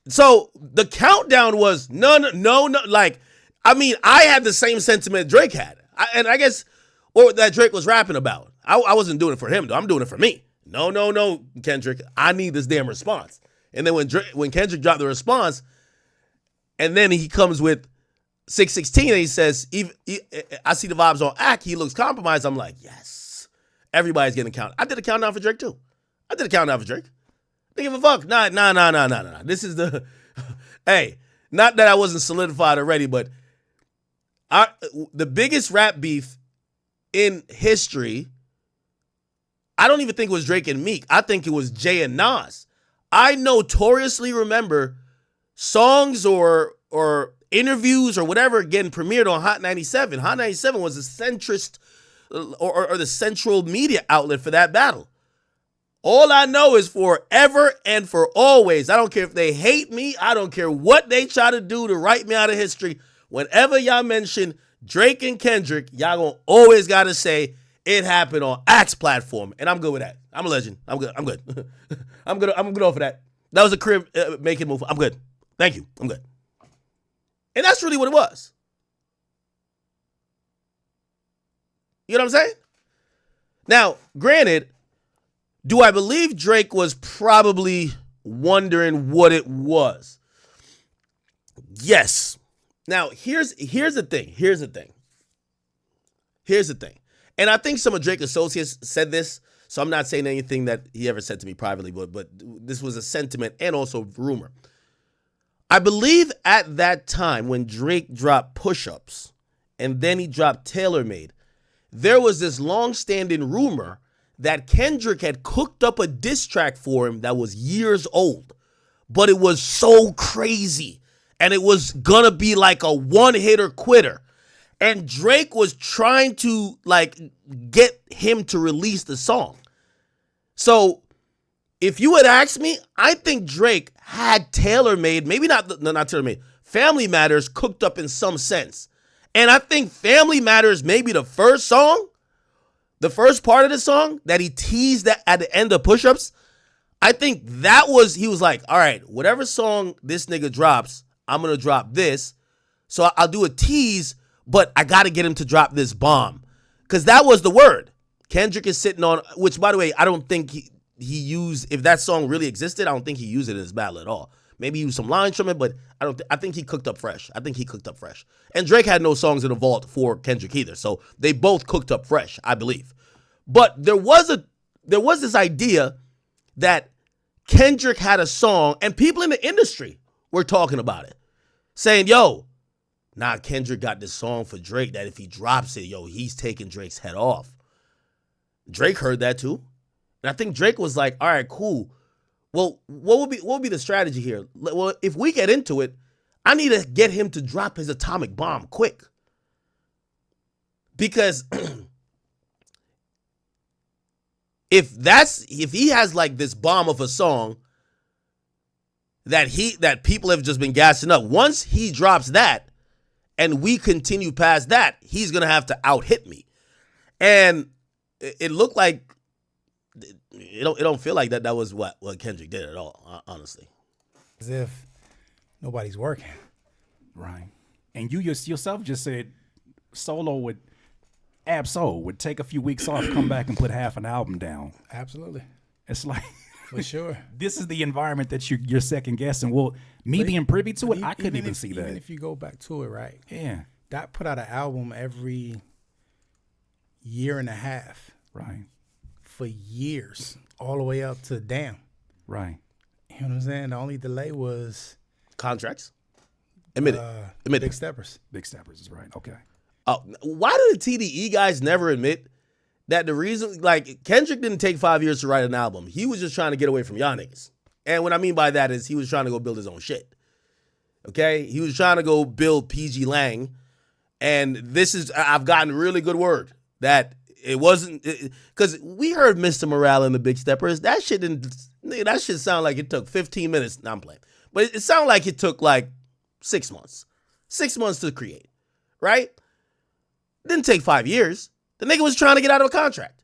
So the countdown was no. Like, I mean, I had the same sentiment Drake had. And I guess what that Drake was rapping about. I wasn't doing it for him, though. I'm doing it for me. No, Kendrick. I need this damn response. And then when Kendrick dropped the response, and then he comes with 616 and he says, I see the vibes on Act. He looks compromised. I'm like, yes. Everybody's getting a count. I did a countdown for Drake, too. I did a countdown for Drake. Don't give a fuck. Nah. This is the... Hey, not that I wasn't solidified already, but the biggest rap beef in history, I don't even think it was Drake and Meek. I think it was Jay and Nas. I notoriously remember songs or interviews or whatever getting premiered on Hot 97. Hot 97 was the centrist or the central media outlet for that battle. All I know is forever and for always, I don't care if they hate me, I don't care what they try to do to write me out of history, whenever y'all mention Drake and Kendrick, y'all gonna always gotta say it happened on Axe platform, and I'm good with that. I'm a legend. I'm good. I'm good off of that. That was a career making move. I'm good. Thank you. I'm good. And that's really what it was. You know what I'm saying? Now, granted, do I believe Drake was probably wondering what it was? Yes. Now, here's the thing. And I think some of Drake associates said this, so I'm not saying anything that he ever said to me privately, but this was a sentiment and also rumor. I believe at that time when Drake dropped Push-Ups and then he dropped TaylorMade, there was this long-standing rumor that Kendrick had cooked up a diss track for him that was years old, but it was so crazy and it was gonna be like a one-hitter quitter. And Drake was trying to like get him to release the song. So if you had asked me, I think Drake had TaylorMade, maybe not TaylorMade, Family Matters cooked up in some sense. And I think Family Matters, maybe the first song, the first part of the song that he teased that at the end of Push-Ups, I think that was, he was like, all right, whatever song this nigga drops, I'm going to drop this. So I'll do a tease, but I got to get him to drop this bomb. Because that was the word. Kendrick is sitting on, which by the way, I don't think he used, if that song really existed, I don't think he used it in his battle at all. Maybe he used some lines from it, but I think he cooked up fresh. And Drake had no songs in the vault for Kendrick either. So they both cooked up fresh, I believe. But there was this idea that Kendrick had a song, and people in the industry were talking about it, saying, yo, Kendrick got this song for Drake that if he drops it, yo, he's taking Drake's head off. Drake heard that too. And I think Drake was like, all right, cool. Well, what would be the strategy here? Well, if we get into it, I need to get him to drop his atomic bomb quick. Because if he has like this bomb of a song that people have just been gassing up, once he drops that and we continue past that, he's gonna have to out-hit me. And it looked like it don't feel like that was what Kendrick did at all, honestly. As if nobody's working. Right. And you yourself just said Solo would take a few weeks off, come back and put half an album down. Absolutely. It's like, for sure. This is the environment that you're second guessing. Well, being privy to it, I couldn't even see that. Even if you go back to it, right? Yeah. That put out an album every year and a half. Right. For years, all the way up to Damn. Right. You know what I'm saying? The only delay was contracts. Admit it. Big Steppers. Big Steppers is right. Okay. Why do the TDE guys never admit that the reason, like, Kendrick didn't take 5 years to write an album. He was just trying to get away from y'all niggas. And what I mean by that is he was trying to go build his own shit. Okay, he was trying to go build PG Lang, and I've gotten really good word that it wasn't because we heard Mr. Morale and the Big Steppers. That shit sound like it took 15 minutes. Nah, I'm playing, but it sounded like it took like 6 months. 6 months to create, right? Didn't take 5 years. The nigga was trying to get out of a contract.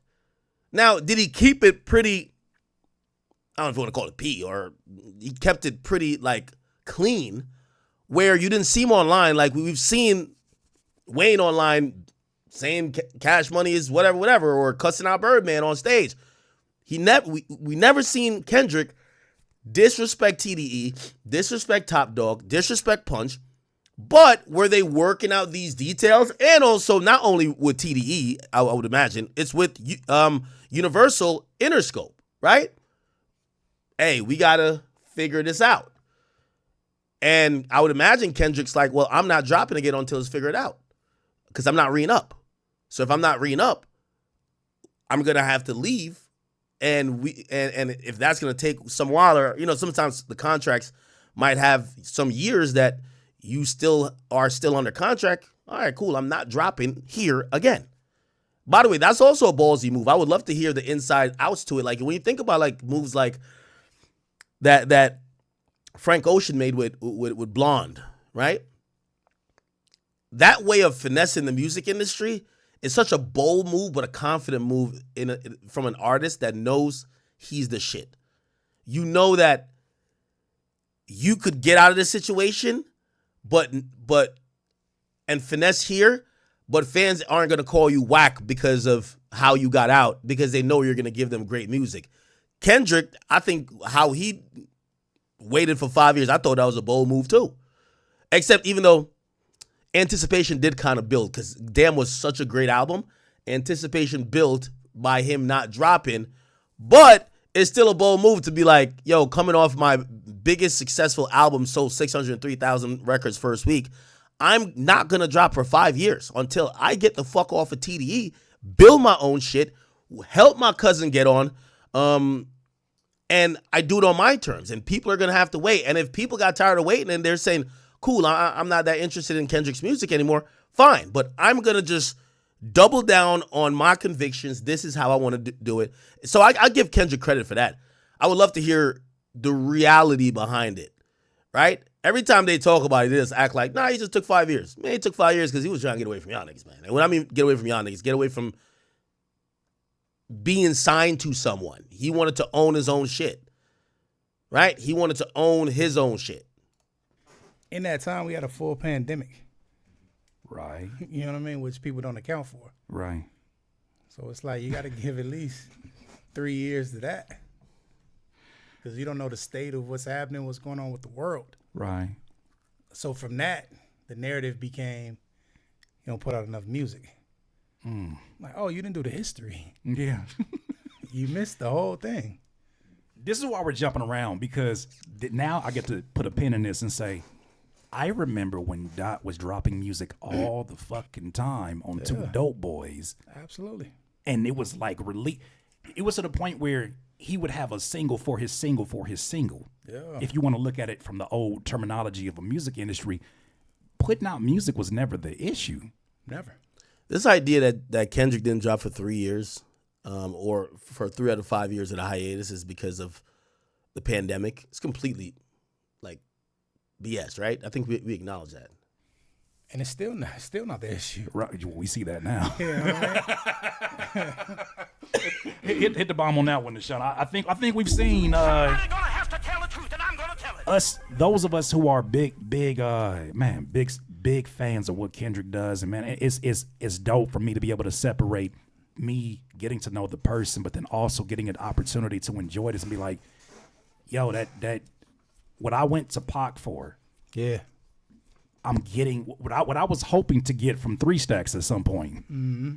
Now, did he keep it pretty? I don't know if you want to call it P, or he kept it pretty like clean, where you didn't see him online. Like we've seen Wayne online saying Cash Money is whatever, or cussing out Birdman on stage. We never seen Kendrick disrespect TDE, disrespect Top Dog, disrespect Punch. But were they working out these details? And also, not only with TDE, I would imagine, it's with Universal Interscope, right? Hey, we got to figure this out. And I would imagine Kendrick's like, well, I'm not dropping again until it's figured out because I'm not reading up. So if I'm not reading up, I'm going to have to leave. And if that's going to take some while, or, sometimes the contracts might have some years that you are still under contract. All right, cool. I'm not dropping here again. By the way, that's also a ballsy move. I would love to hear the inside outs to it. Like when you think about like moves like that Frank Ocean made with Blonde, right? That way of finessing the music industry is such a bold move, but a confident move from an artist that knows he's the shit. You know that you could get out of this situation, but finesse here, but fans aren't going to call you whack because of how you got out, because they know you're going to give them great music. Kendrick, I think how he waited for 5 years, I thought that was a bold move too. Except even though anticipation did kind of build, because Damn was such a great album, anticipation built by him not dropping, but it's still a bold move to be like, yo, coming off my biggest successful album, sold 603,000 records first week, I'm not going to drop for 5 years until I get the fuck off of TDE, build my own shit, help my cousin get on, and I do it on my terms, and people are going to have to wait. And if people got tired of waiting and they're saying, cool, I'm not that interested in Kendrick's music anymore, fine. But I'm going to just double down on my convictions. This is how I want to do it. So I give Kendrick credit for that. I would love to hear the reality behind it, right? Every time they talk about it, they just act like, nah, he just took 5 years. Man, he took 5 years because he was trying to get away from y'all niggas, man. And when I mean get away from y'all niggas, get away from being signed to someone. He wanted to own his own shit, right? He wanted to own his own shit. In that time, we had a full pandemic. Right. You know what I mean? Which people don't account for. Right. So it's like you got to give at least 3 years to that. Because you don't know the state of what's happening, what's going on with the world. Right. So from that, the narrative became, you don't put out enough music. Like, oh, you didn't do the history. Yeah. You missed the whole thing. This is why we're jumping around, because now I get to put a pin in this and say, I remember when Dot was dropping music all the fucking time on Two Dope Boys. Absolutely. And it was like it was to the point where he would have a single for his single for his single. Yeah. If you want to look at it from the old terminology of a music industry, putting out music was never the issue. Never. This idea that Kendrick didn't drop for 3 years, or for 3 out of 5 years at a hiatus, is because of the pandemic. It's completely like BS, right? I think we acknowledge that. And it's still not the issue. Right, we see that now. Yeah, hit the bomb on that one, Deshaun. I think we've seen those of us who are big fans of what Kendrick does, and man, it's dope for me to be able to separate me getting to know the person, but then also getting an opportunity to enjoy this and be like, yo, that what I went to Pac for, yeah, I'm getting what I was hoping to get from 3 Stacks at some point. Mm-hmm.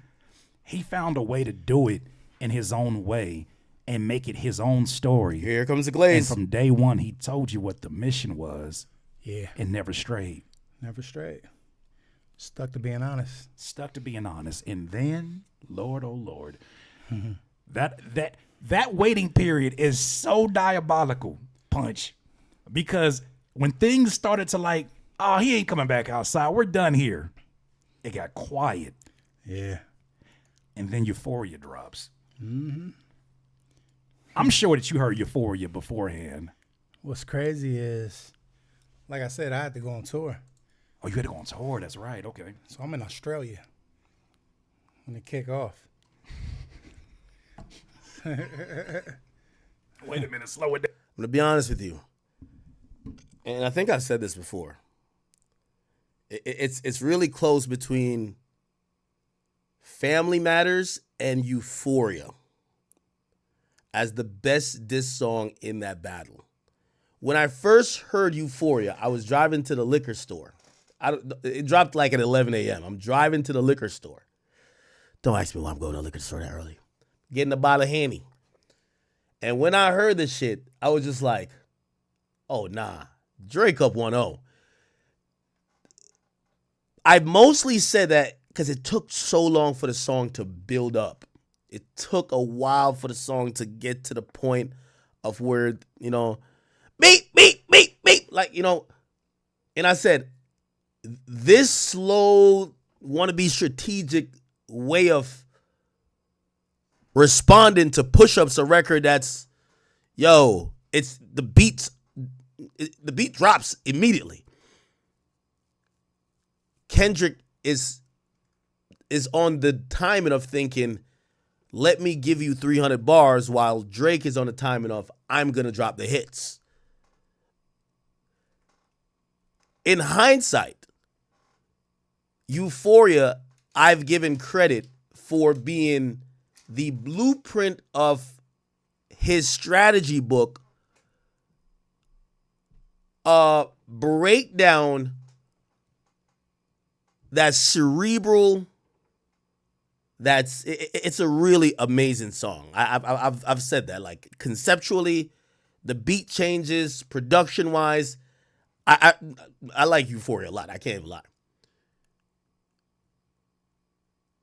He found a way to do it in his own way and make it his own story. Here comes the glaze. And from day one, he told you what the mission was. Yeah. And never strayed. Never strayed. Stuck to being honest. Stuck to being honest. And then, Lord, oh Lord, that waiting period is so diabolical, Punch, because when things started to like, oh, he ain't coming back outside. We're done here. It got quiet. Yeah. And then Euphoria drops. Mm-hmm. I'm sure that you heard Euphoria beforehand. What's crazy is, like I said, I had to go on tour. Oh, you had to go on tour. That's right. Okay. So I'm in Australia when it kick off. Wait a minute. Slow it down. I'm gonna be honest with you, and I think I've said this before. It's really close between Family Matters and Euphoria as the best diss song in that battle. When I first heard Euphoria, I was driving to the liquor store. It dropped like at 11 a.m. I'm driving to the liquor store. Don't ask me why I'm going to the liquor store that early. Getting a bottle of Henny. And when I heard this shit, I was just like, oh, nah. Drake up 1-0. I mostly said that because it took so long for the song to build up. It took a while for the song to get to the point of where, you know, beep, beep, beep, beep. Like, you know, and I said, this slow, want to be strategic way of responding to Push-Ups, a record that's, yo, it's the beat drops immediately. Kendrick is on the timing of thinking, let me give you 300 bars, while Drake is on the timing of, I'm going to drop the hits. In hindsight, Euphoria, I've given credit for being the blueprint of his strategy book, breakdown that's cerebral. It's a really amazing song. I've said that, like, conceptually, the beat changes, production wise. I like Euphoria a lot. I can't even lie.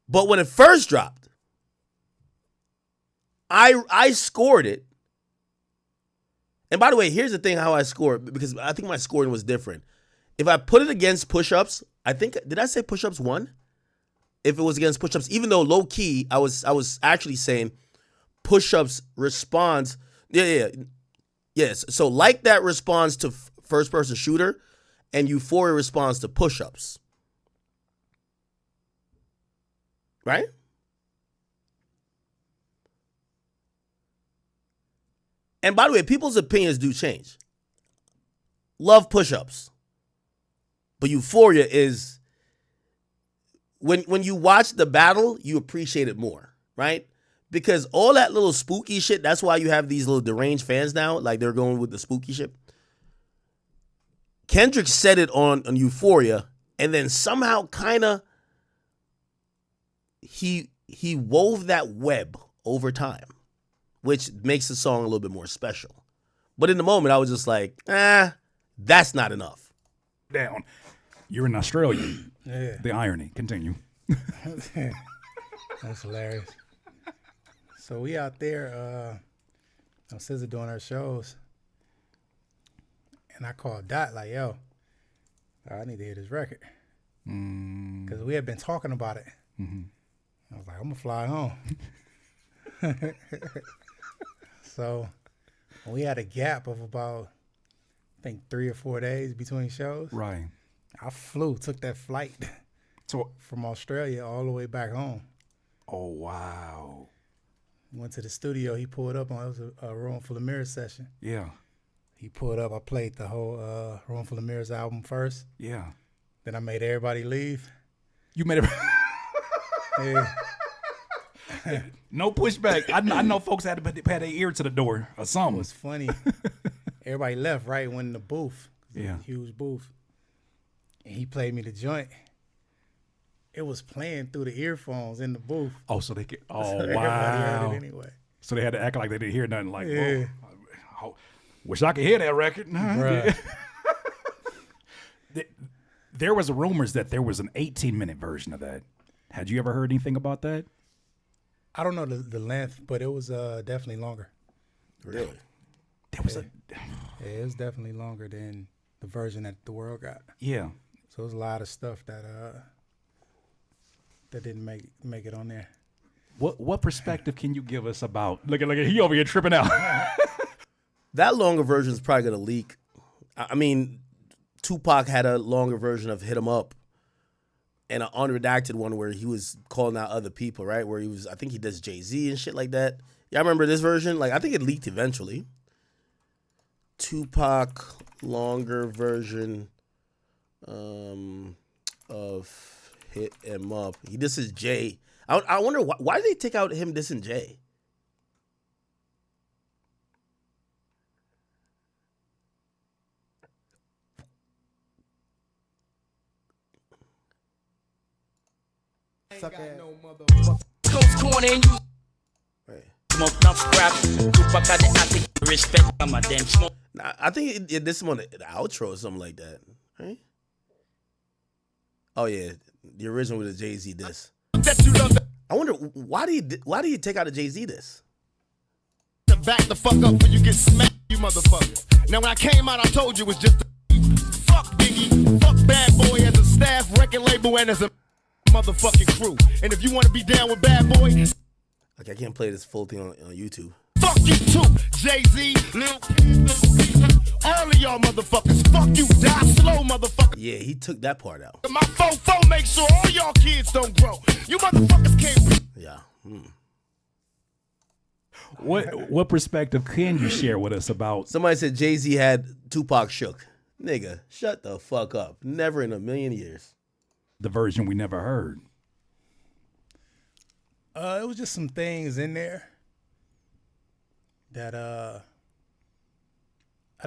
But when it first dropped, I scored it. And by the way, here's the thing how I scored, because I think my scoring was different. If I put it against Push-Ups, I think, did I say Push-Ups won? If it was against Push-Ups, even though low key, I was actually saying Push-Ups responds. Yes. So like that responds to first person shooter, and Euphoria responds to Push-Ups. Right? And by the way, people's opinions do change. Love Push-Ups. But Euphoria is, when you watch the battle, you appreciate it more, right? Because all that little spooky shit, that's why you have these little deranged fans now, like they're going with the spooky shit. Kendrick said it on Euphoria, and then somehow kind of he wove that web over time, which makes the song a little bit more special. But in the moment, I was just like, that's not enough. Down. You're in Australia. Yeah. The irony. Continue. That's hilarious. So we out there, SZA doing her shows, and I called Dot like, yo, I need to hear this record. Because we had been talking about it. Mm-hmm. I was like, I'm going to fly home. So we had a gap of about, I think, 3 or 4 days between shows. Right. I took that flight from Australia all the way back home. Oh, wow. Went to the studio. He pulled up on, it was a Room Full of Mirrors session. Yeah. He pulled up. I played the whole Room Full of Mirrors album first. Yeah. Then I made everybody leave. You made it. Yeah. No pushback. I know folks had to pad their ear to the door or something. It was funny. Everybody left right when the booth. Yeah. Huge booth. And he played me the joint. It was playing through the earphones in the booth. Oh, so they could. Oh, So everybody wow. heard it anyway. So they had to act like they didn't hear nothing. Like, Yeah. oh, wish I could hear that record. Bruh. There was rumors that there was an 18-minute version of that. Had you ever heard anything about that? I don't know the length, but it was definitely longer. Really? There was Yeah, it was definitely longer than the version that the world got. Yeah. So there's a lot of stuff that that didn't make it on there. What perspective can you give us about? Look at he over here tripping out. That longer version is probably gonna leak. I mean, Tupac had a longer version of "Hit 'Em Up," and an unredacted one where he was calling out other people, right? Where he was, I think he does Jay-Z and shit like that. Yeah, I remember this version. Like, I think it leaked eventually. Tupac longer version of "Hit 'Em Up." He disses Jay. I wonder why did they take out him dissing Jay? Suck ass. Right. Smoke enough crap. Tupac had the attic. Respect from a damn smoke. Nah, I think it this him on the outro or something like that, right? Oh yeah, the original with the Jay-Z diss. I wonder why do you take out a Jay-Z diss? To back the fuck up when you get smacked, you motherfucker. Now when I came out, I told you it was just fuck Biggie, fuck Bad Boy as a staff, record label, and as a motherfucking crew. And if you want to be down with Bad Boy, Like, I can't play this full thing on YouTube. fuck you too, Jay-Z, Lil all of y'all motherfuckers. Fuck you, die slow, motherfucker. Yeah, he took that part out. My fofo make sure all y'all kids don't grow. You motherfuckers can't. Yeah. What perspective can you share with us about? Somebody said Jay-Z had Tupac shook. Nigga, shut the fuck up. Never in a million years. The version we never heard. It was just some things in there that I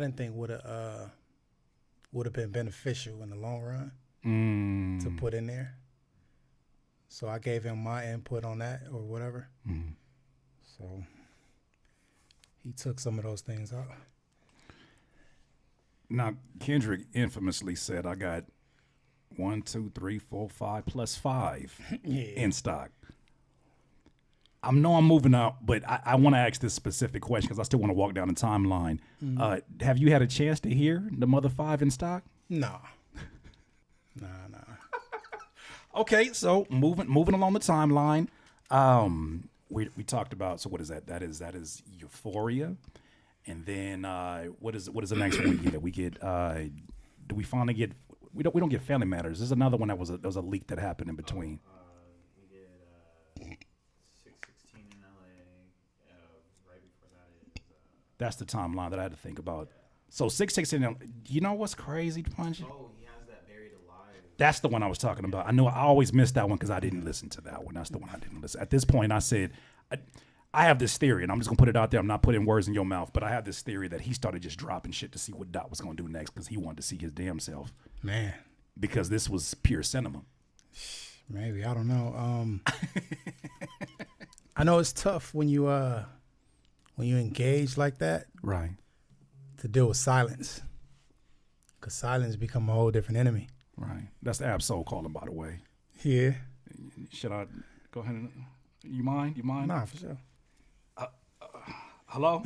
didn't think would have been beneficial in the long run to put in there. So I gave him my input on that or whatever. So he took some of those things out. Now, Kendrick infamously said, I got 1, 2, 3, 4, 5 plus 5 in stock. I know I'm moving up, but I want to ask this specific question because I still want to walk down the timeline. Have you had a chance to hear the Mother 5 in stock? Nah. Okay, so moving along the timeline. We talked about, so what is that? That is Euphoria. And then what is the next one we get? We get do we finally get we don't get Family Matters. There's another one that was a leak that happened in between. We get 616 in LA. Right before that is That's the timeline that I had to think about. So 616, you know what's crazy, Punch? oh, he has that Buried Alive. That's the one I was talking about. I know I always miss that one because I didn't listen to that one. That's the one I didn't listen. At this point, I said, I have this theory, and I'm just going to put it out there. I'm not putting words in your mouth, but I have this theory that he started just dropping shit to see what Dot was going to do next because he wanted to see his damn self. Man. Because this was pure cinema. Maybe, I don't know. I know it's tough when you engage like that. Right. To deal with silence. Because silence become a whole different enemy. Right. That's the Absol calling, by the way. Yeah. Should I go ahead and... You mind? Nah, for sure. Hello?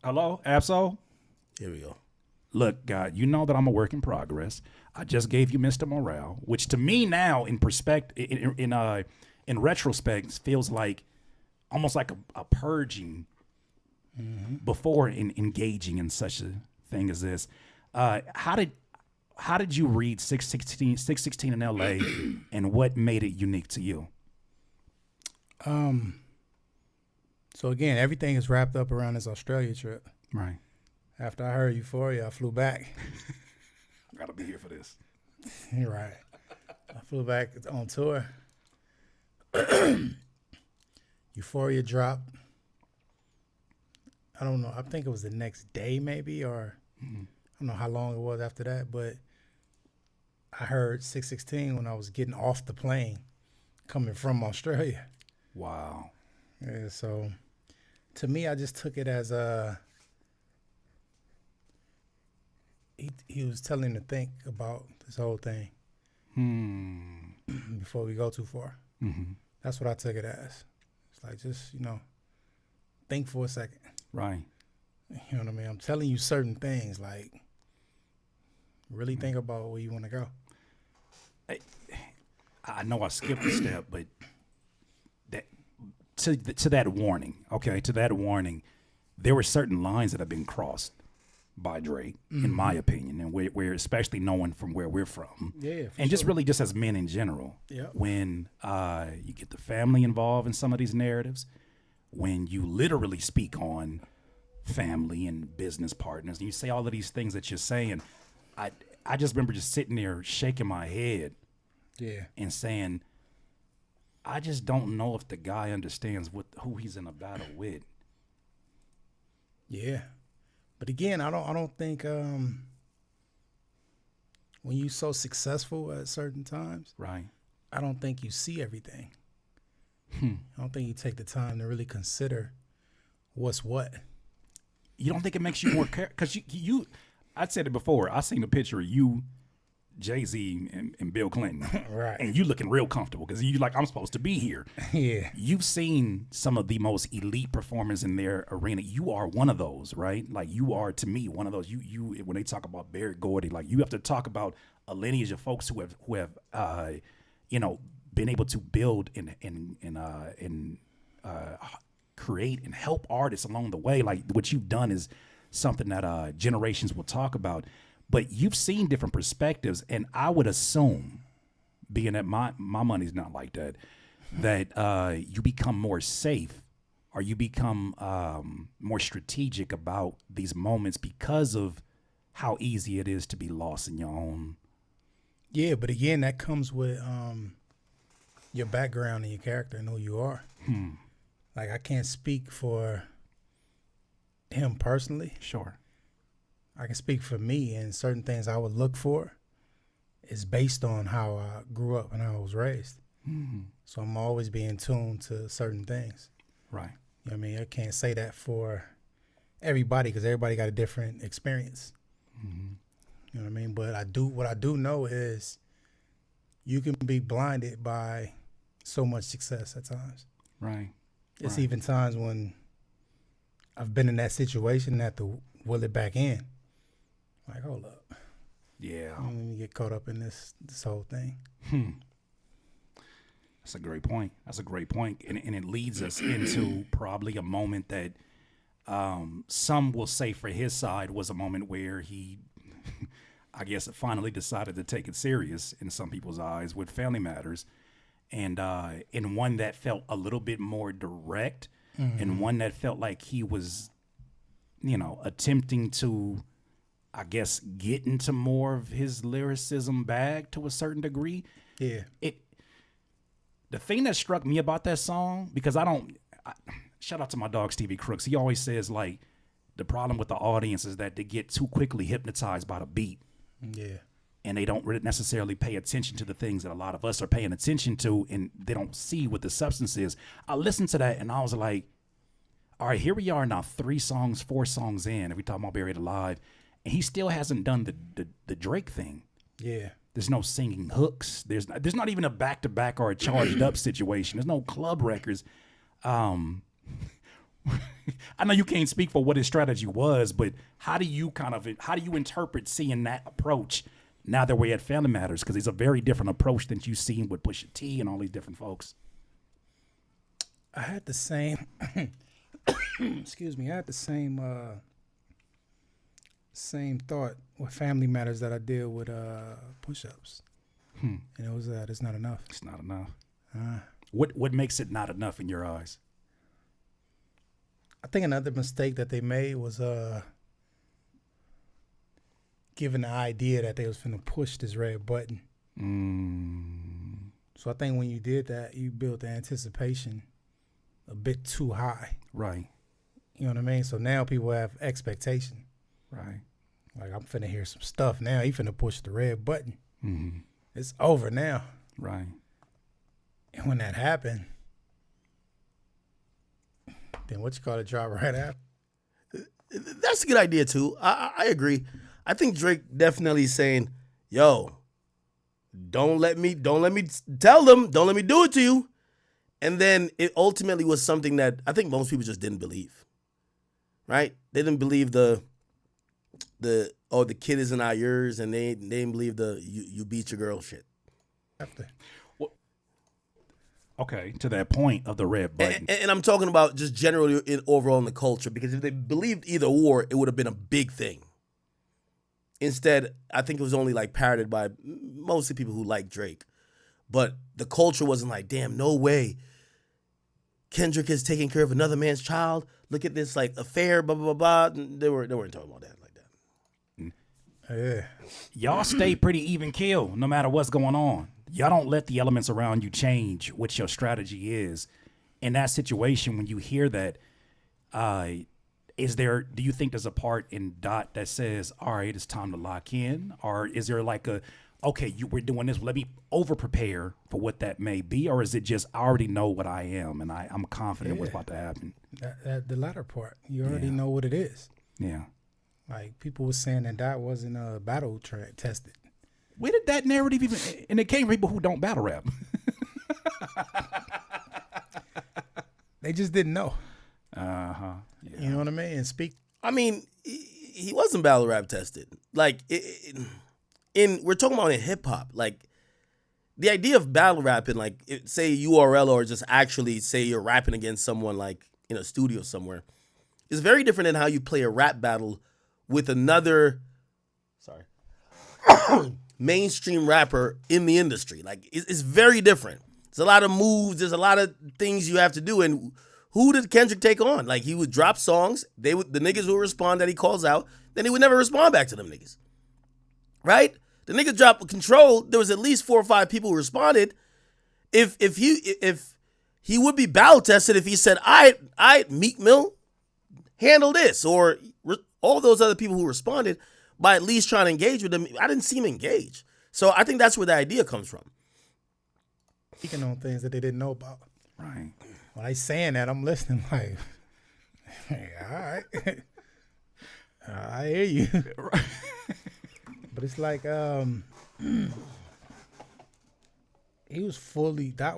Hello, Absol? Here we go. Look, God, you know that I'm a work in progress. I just gave you Mr. Morale, which to me now, in retrospect, feels like almost like a purging before engaging in such a thing as this. How did you read 616 in LA, and what made it unique to you? So again, everything is wrapped up around this Australia trip. Right. After I heard Euphoria, I flew back. I gotta be here for this. Right. I flew back on tour. Euphoria dropped. I don't know. I think it was the next day maybe, or I don't know how long it was after that, but I heard 616 when I was getting off the plane coming from Australia. Wow. Yeah, so to me, I just took it as he was telling to think about this whole thing before we go too far. That's what I took it as. It's like, just, think for a second. Right. You know what I mean? I'm telling you certain things. Like, really think about where you want to go. I know I skipped a step, but that to that warning, okay, to that warning, there were certain lines that have been crossed by Drake, in my opinion, and we're especially knowing from where we're from, and just really just as men in general. Yep. When you get the family involved in some of these narratives, when you literally speak on family and business partners, and you say all of these things that you're saying, I just remember just sitting there shaking my head. Yeah. And saying, I just don't know if the guy understands who he's in a battle with. Yeah. But again, I don't think when you so successful at certain times, right, I don't think you see everything. I don't think you take the time to really consider what's what. You don't think it makes you more because you I said it before. I seen a picture of you, Jay-Z, and Bill Clinton. Right. And you looking real comfortable because you like, I'm supposed to be here. Yeah. You've seen some of the most elite performers in their arena. You are one of those, right? Like, you are, to me, one of those. You when they talk about Barry Gordy, like, you have to talk about a lineage of folks who have been able to build and create and help artists along the way. Like, what you've done is something that generations will talk about. But you've seen different perspectives, and I would assume, being that my money's not like that, that you become more safe, or you become more strategic about these moments because of how easy it is to be lost in your own. Yeah, but again, that comes with your background and your character and who you are. Like, I can't speak for him personally. Sure. I can speak for me, and certain things I would look for is based on how I grew up and how I was raised. So I'm always being tuned to certain things. Right. You know what I mean? I can't say that for everybody because everybody got a different experience. You know what I mean? But what I do know is you can be blinded by so much success at times. Right. It's even times when I've been in that situation and have to will it back in. Like, hold up. Yeah. I don't even get caught up in this whole thing. That's a great point. And it leads us into probably a moment that some will say for his side was a moment where he, I guess, finally decided to take it serious in some people's eyes with Family Matters. And one that felt a little bit more direct, and one that felt like he was, attempting to, I guess, get into more of his lyricism bag to a certain degree. Yeah. The thing that struck me about that song, because shout out to my dog Stevie Crooks. He always says, like, the problem with the audience is that they get too quickly hypnotized by the beat. Yeah. And they don't really necessarily pay attention to the things that a lot of us are paying attention to, and they don't see what the substance is. I listened to that, and I was like, all right, here we are now 4 songs in, and we talking about Buried Alive, and he still hasn't done the Drake thing. Yeah. There's no singing hooks. There's not even a back-to-back or a charged-up situation. There's no club records. I know you can't speak for what his strategy was, but how do you interpret seeing that approach now that we're at Family Matters? Because it's a very different approach than you've seen with Pusha T and all these different folks. I had the same excuse me, I had the same thought with Family Matters that I did with push-ups. And it was that it's not enough. It's not enough. What makes it not enough in your eyes? I think another mistake that they made was giving the idea that they was finna push this red button. So I think when you did that, you built the anticipation a bit too high. Right. You know what I mean? So now people have expectation. Right. Like, I'm finna hear some stuff now. He finna push the red button. It's over now. Right. And when that happened, then what you call it, drop right after? That's a good idea too. I agree. I think Drake definitely saying, "Yo, don't let me tell them, don't let me do it to you." And then it ultimately was something that I think most people just didn't believe. right? They didn't believe the kid isn't not yours, and they didn't believe the you beat your girl shit. Okay, to that point of the red button. And I'm talking about just generally overall in the culture, because if they believed either or, it would have been a big thing. Instead, I think it was only like parroted by mostly people who like Drake. But the culture wasn't like, damn, no way. Kendrick is taking care of another man's child. Look at this like affair, blah, blah, blah, blah. They weren't talking about that like that. Yeah. Y'all stay pretty even keel no matter what's going on. Y'all don't let the elements around you change what your strategy is. In that situation, when you hear that, do you think there's a part in Dot that says, all right, it's time to lock in? Or is there like we're doing this, let me over-prepare for what that may be? Or is it just, I already know what I am and I'm confident what's about to happen? The latter part. You already know what it is. Yeah. Like, people were saying that Dot wasn't battle track tested. Where did that narrative even, and it came from people who don't battle rap. They just didn't know. Yeah. You know what I mean? And I mean, he wasn't battle rap tested. Like, we're talking about in hip hop. Like, the idea of battle rapping, like, say URL or just actually say you're rapping against someone like in a studio somewhere, is very different than how you play a rap battle with another mainstream rapper in the industry. Like, it's very different. There's a lot of moves. There's a lot of things you have to do. And who did Kendrick take on? Like, he would drop songs. The niggas would respond that he calls out. Then he would never respond back to them niggas. Right? The nigga dropped Control. There was at least 4 or 5 people who responded. If he would be battle tested if he said, I Meek Mill, handle this. Or all those other people who responded by at least trying to engage with them. I didn't see him engage. So I think that's where the idea comes from. Speaking on things that they didn't know about. Right. When I saying that, I'm listening like, hey, all right. I hear you. But it's like, Dot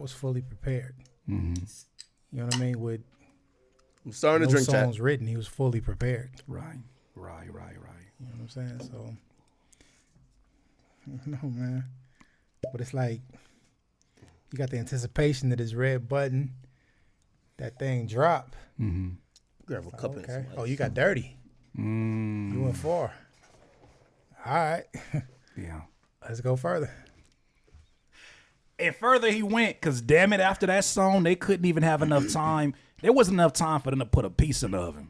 was fully prepared. Mm-hmm. You know what I mean? With I'm starting to drink songs chat. written, he was fully prepared. Right. You know what I'm saying? So, I don't know, man. But it's like, you got the anticipation that his red button, that thing drop. Mm-hmm. Grab a cup. Okay. Oh, you got dirty. You went far. All right. Yeah. Let's go further. And further he went, because damn it, after that song, they couldn't even have enough time. There wasn't enough time for them to put a piece in the oven.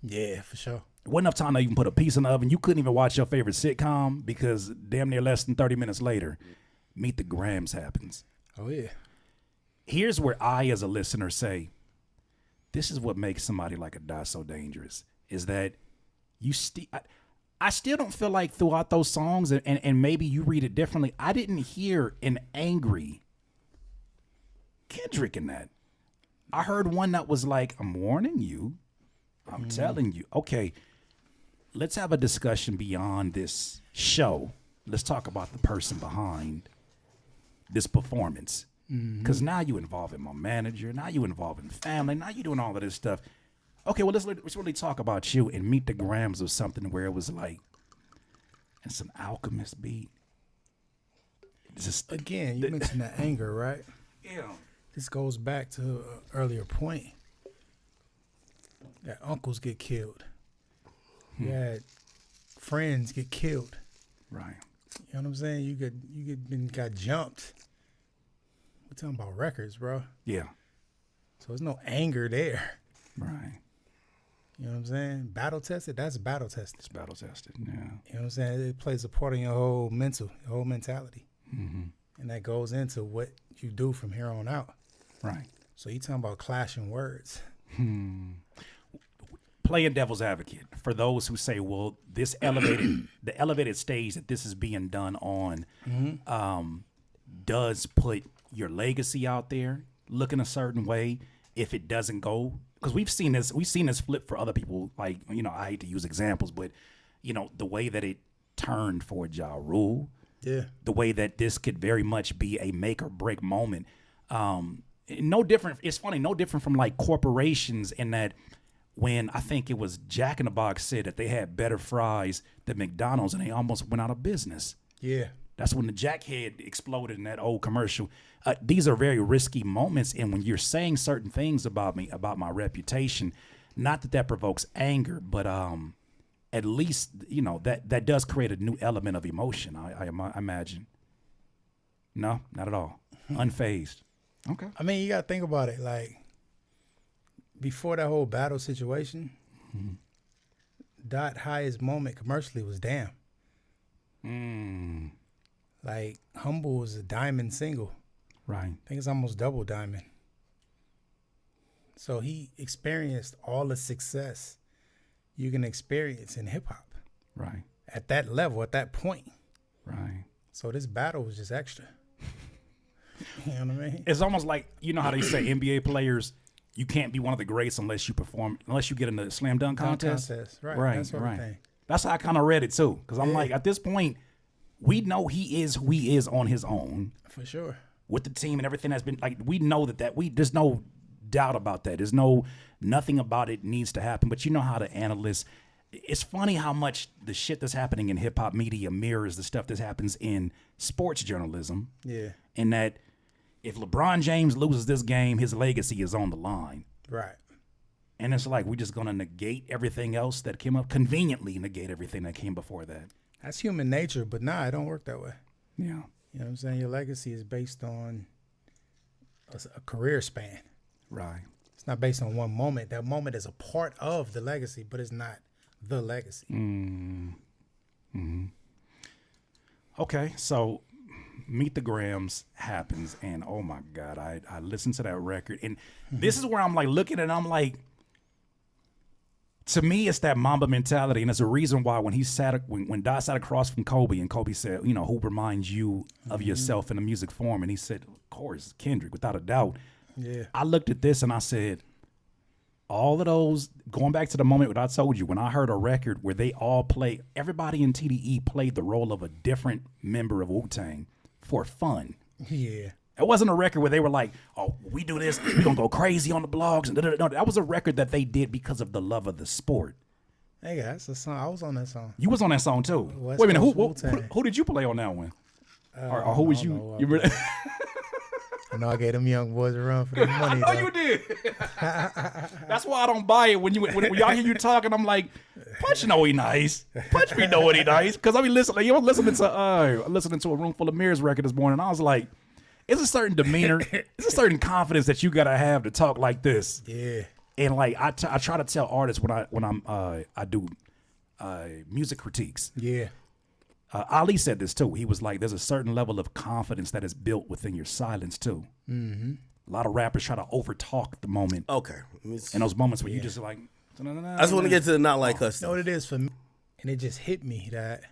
Yeah, for sure. There wasn't enough time to even put a piece in the oven. You couldn't even watch your favorite sitcom because damn near less than 30 minutes later, Meet the Grams happens. Oh, yeah. Here's where I, as a listener, say, this is what makes somebody like a Dot so dangerous, is that I still don't feel like throughout those songs, and maybe you read it differently, I didn't hear an angry Kendrick in that. I heard one that was like, I'm warning you. I'm telling you. Okay, let's have a discussion beyond this show. Let's talk about the person behind this performance. Because now you involving my manager. Now you involving family. Now you doing all of this stuff. Okay, well, let's really talk about you and Meet the Grams or something where it was like, and some Alchemist beat. Again, you mentioned the anger, right? Yeah. This goes back to an earlier point. That uncles get killed. You had friends get killed. Right. You know what I'm saying? You got jumped. We're talking about records, bro. Yeah. So there's no anger there. Right. You know what I'm saying? Battle tested, that's battle tested. It's battle tested, yeah. You know what I'm saying? It plays a part in your whole mentality. Mm-hmm. And that goes into what you do from here on out. Right. So you talking about clashing words. Playing devil's advocate for those who say, well, this the elevated stage that this is being done on does put your legacy out there looking a certain way if it doesn't go. Because we've seen this flip for other people. Like, you know, I hate to use examples, but, you know, the way that it turned for Ja Rule, the way that this could very much be a make or break moment. No different. It's funny, no different from like corporations in that when I think it was Jack in the Box said that they had better fries than McDonald's and they almost went out of business. Yeah. That's when the Jack head exploded in that old commercial. These are very risky moments, and when you're saying certain things about me, about my reputation, not that provokes anger, but at least that does create a new element of emotion. I imagine. No, not at all. Unfazed. Okay. I mean, you gotta think about it. Like before that whole battle situation, Dot highest moment commercially was Damn. Like Humble was a diamond single. Right. I think it's almost double diamond. So he experienced all the success you can experience in hip hop. Right. At that level, at that point. Right. So this battle was just extra. You know what I mean? It's almost like, you know how they say NBA players, you can't be one of the greats unless you perform, unless you get in the slam dunk contest. Right. Right. That sort of thing. That's how I kind of read it too. Because I'm like, at this point, we know he is who he is on his own. For sure. With the team and everything that's been, like, we know that there's no doubt about that. There's nothing about it needs to happen. But you know how the analysts, it's funny how much the shit that's happening in hip hop media mirrors the stuff that happens in sports journalism. Yeah. And that if LeBron James loses this game, his legacy is on the line. Right. And it's like, we're just going to negate everything else that came up, conveniently negate everything that came before that. That's human nature, but it don't work that way. Yeah. You know what I'm saying? Your legacy is based on a career span. Right. It's not based on one moment. That moment is a part of the legacy, but it's not the legacy. Okay, so Meet the Grams happens, and oh my God, I listened to that record, and this is where I'm like looking at it, I'm like, to me, it's that Mamba mentality, and it's a reason why when Dot sat across from Kobe, and Kobe said, who reminds you of yourself in the music form, and he said, of course, Kendrick, without a doubt. Yeah. I looked at this and I said, all of those, going back to the moment when I told you, when I heard a record where they all everybody in TDE played the role of a different member of Wu-Tang for fun. Yeah. It wasn't a record where they were like, oh, we do this, we're going to go crazy on the blogs. And no, that was a record that they did because of the love of the sport. Hey, that's a song. I was on that song. You was on that song too. West Wait a minute, Coast who did you play on that one? Or who was you? You really? I know I gave them young boys a run for their money. I know you did. That's why I don't buy it when y'all hear you talking. I'm like, Punch know he nice. Punch me know what he nice. Because I be listening. I'm listening to a Room Full of Mirrors record this morning. I was like, it's a certain demeanor, it's a certain confidence that you gotta have to talk like this. Yeah. And like I try to tell artists when I do music critiques. Yeah. Ali said this too. He was like, there's a certain level of confidence that is built within your silence too. Mm-hmm. A lot of rappers try to overtalk the moment. Okay. And those moments where you just like, I just want to get to the not like us. You know what it is for me? And it just hit me that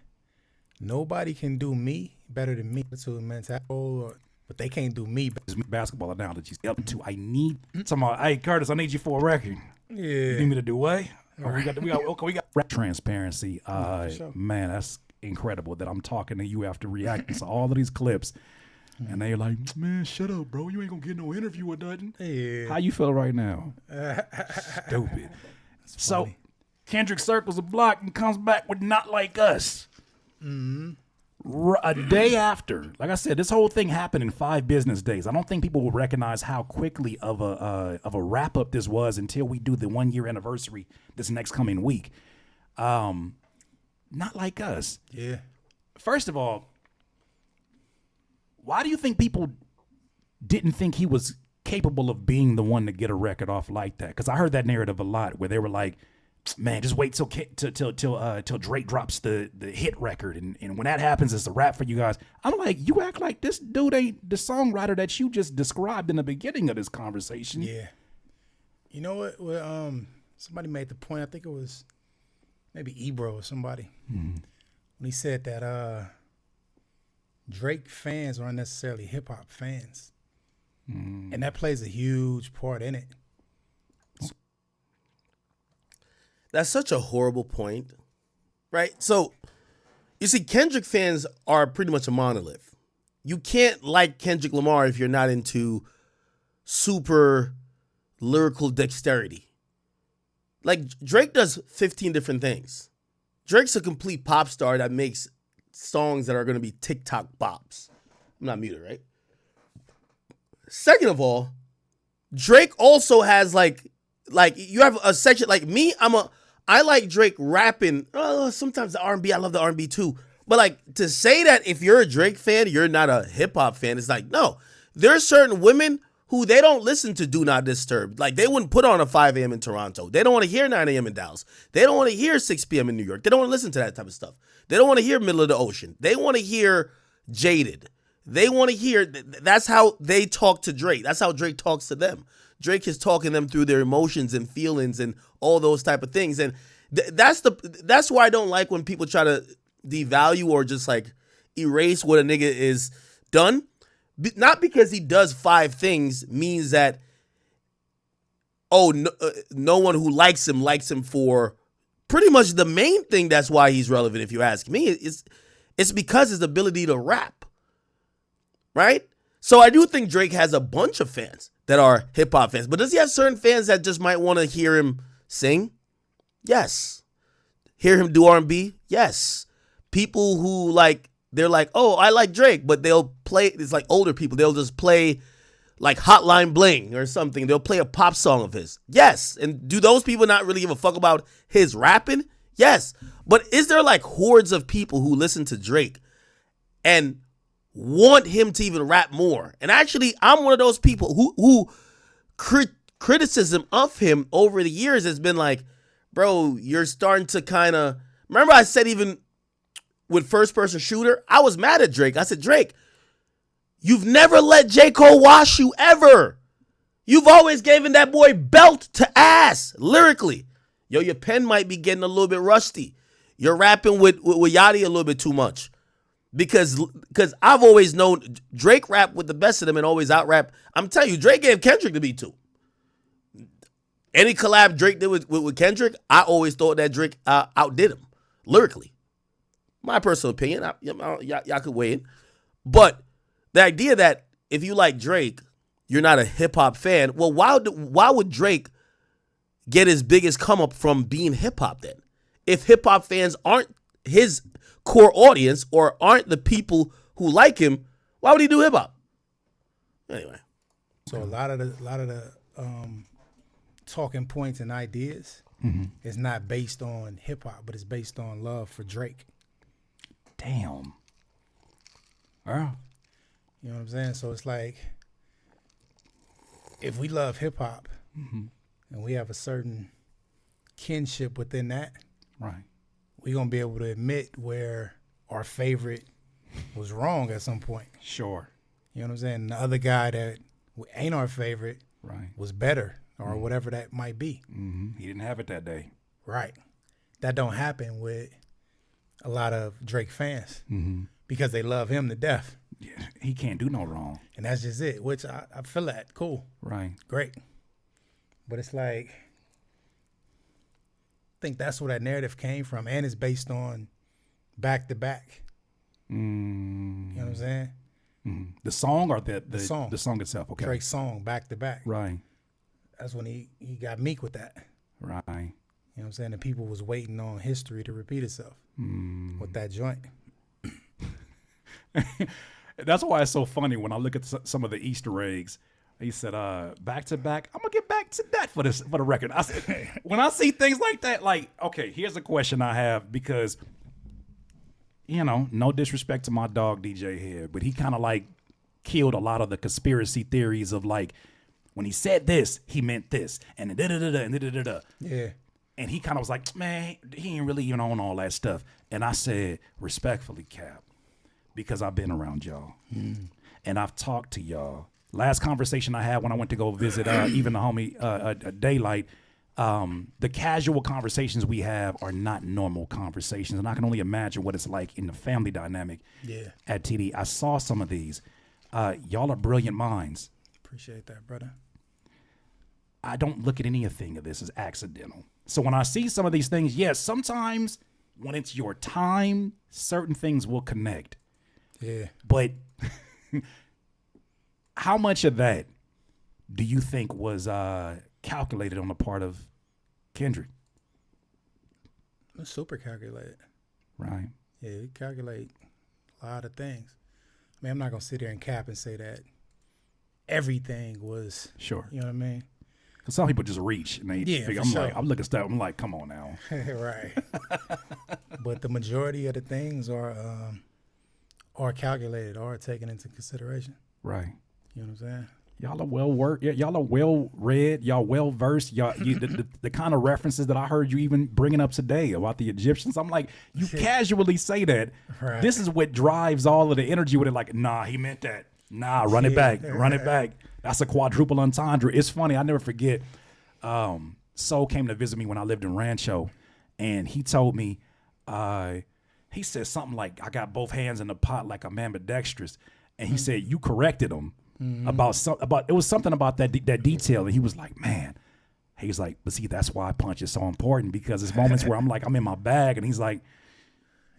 nobody can do me better than me. That's a mental, but they can't do me better. Basketball analogies. Up to I need somebody. Hey Curtis, I need you for a record. Yeah. You need me to do what? Right. We got rap transparency. Sure. Man, that's incredible that I'm talking to you after reacting to all of these clips. And they're like, man, shut up, bro. You ain't gonna get no interview or nothing. Yeah. How you feel right now? Stupid. So Kendrick circles the block and comes back with Not Like Us. A day after, like I said, this whole thing happened in 5 business days. I don't think people will recognize how quickly of a wrap up this was until we do the 1-year anniversary this next coming week. Not Like Us. Yeah. First of all, why do you think people didn't think he was capable of being the one to get a record off like that? Because I heard that narrative a lot where they were like, man, just wait till Drake drops the hit record, and when that happens, it's a wrap for you guys. I'm like, you act like this dude ain't the songwriter that you just described in the beginning of this conversation. Yeah. You know what? Well, somebody made the point. I think it was maybe Ebro or somebody when he said that Drake fans aren't necessarily hip hop fans, and that plays a huge part in it. That's such a horrible point, right? So, you see, Kendrick fans are pretty much a monolith. You can't like Kendrick Lamar if you're not into super lyrical dexterity. Like Drake does 15 different things. Drake's a complete pop star that makes songs that are going to be TikTok bops. I'm not muted, right? Second of all, Drake also has like you have a section like me. I like Drake rapping. Sometimes the R&B, I love the R&B too. But like to say that if you're a Drake fan, you're not a hip hop fan, it's like no. There's certain women who they don't listen to Do Not Disturb. Like they wouldn't put on a 5 a.m. in Toronto. They don't want to hear 9 a.m. in Dallas. They don't want to hear 6 p.m. in New York. They don't want to listen to that type of stuff. They don't want to hear Middle of the Ocean. They want to hear Jaded. They want to hear, that's how they talk to Drake. That's how Drake talks to them. Drake is talking them through their emotions and feelings and all those type of things. And that's why I don't like when people try to devalue or just like erase what a nigga is done. Not because he does 5 things means that, no one who likes him for pretty much the main thing. That's why he's relevant. If you ask me, it's because his ability to rap, right? So I do think Drake has a bunch of fans that are hip hop fans, but does he have certain fans that just might want to hear him sing? Yes. Hear him do R&B? Yes. People who like, they're like, oh, I like Drake, but they'll play, it's like older people, they'll just play like Hotline Bling or something. They'll play a pop song of his. Yes. And do those people not really give a fuck about his rapping? Yes. But is there like hordes of people who listen to Drake and want him to even rap more? And actually, I'm one of those people who criticism of him over the years has been like, bro, you're starting to kind of, remember I said even with First Person Shooter, I was mad at Drake. I said, Drake, you've never let J. Cole wash you ever. You've always given that boy belt to ass lyrically. Yo, your pen might be getting a little bit rusty. You're rapping with Yachty a little bit too much. Because I've always known Drake rap with the best of them and always out rap. I'm telling you, Drake gave Kendrick the beat too. Any collab Drake did with Kendrick, I always thought that Drake outdid him lyrically. My personal opinion, y'all could weigh in. But the idea that if you like Drake, you're not a hip hop fan. Well, why would Drake get his biggest come up from being hip hop then? If hip hop fans aren't his core audience or aren't the people who like him, why would he do hip hop? Anyway, so a lot of the talking points and ideas is not based on hip hop, but it's based on love for Drake. Damn. Wow. You know what I'm saying? So it's like, if we love hip hop and we have a certain kinship within that, right, we're going to be able to admit where our favorite was wrong at some point. Sure. You know what I'm saying? The other guy that ain't our favorite was better or whatever that might be. He didn't have it that day. Right. That don't happen with a lot of Drake fans because they love him to death. Yeah, he can't do no wrong. And that's just it, which I feel that. Cool. Right. Great. But it's like, I think that's where that narrative came from, and it's based on back to back. You know what I'm saying? The song or the song. The song itself, okay. Drake's song, back to back. Right. That's when he got Meek with that. Right. You know what I'm saying? And people was waiting on history to repeat itself with that joint. That's why it's so funny when I look at some of the Easter eggs. He said, back to back. I'm gonna get back to that for the record. I said, when I see things like that, like, okay, here's a question I have because, you know, no disrespect to my dog DJ here, but he kind of like killed a lot of the conspiracy theories of like, when he said this, he meant this, and da-da-da-da, and da-da-da-da. Yeah. And he kind of was like, man, he ain't really even on all that stuff. And I said, respectfully, Cap, because I've been around y'all. And I've talked to y'all. Last conversation I had when I went to go visit even the homie Daylight, the casual conversations we have are not normal conversations. And I can only imagine what it's like in the family dynamic at TD. I saw some of these. Y'all are brilliant minds. Appreciate that, brother. I don't look at anything of this as accidental. So when I see some of these things, yes, sometimes when it's your time, certain things will connect. Yeah. But how much of that do you think was calculated on the part of Kendrick. It's super calculated. Right. Yeah, you calculate a lot of things. I mean, I'm not gonna sit there and cap and say that everything was Sure. You know what I mean? Because some people just reach and they figure, for sure. I'm looking stuff. I'm like, come on now. Right. But the majority of the things are calculated or taken into consideration. Right. You know what I'm saying? Y'all are well worked. Y'all are well read. Y'all well versed. The kind of references that I heard you even bringing up today about the Egyptians. I'm like, you casually say that. Right. This is what drives all of the energy with it. Like, nah, he meant that. Nah, run it back. Run it back. That's a quadruple entendre. It's funny. I never forget. Soul came to visit me when I lived in Rancho, and he told me, he said something like, I got both hands in the pot like I'm ambidextrous. And he said, you corrected him about it was something about that detail. And he was like, man, he's like, but see, that's why Punch is so important, because it's moments where I'm like, I'm in my bag. And he's like,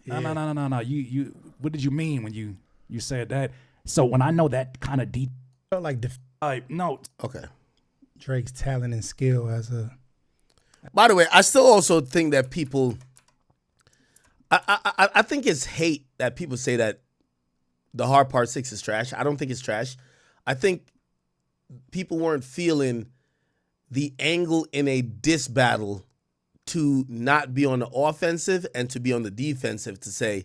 no. You, what did you mean when you said that? So when I know that kind of detail, Felt like no. Okay. Drake's talent and skill as a. By the way, I still also think that people. I think it's hate that people say that the Hard Part 6 is trash. I don't think it's trash. I think people weren't feeling the angle in a diss battle to not be on the offensive and to be on the defensive to say,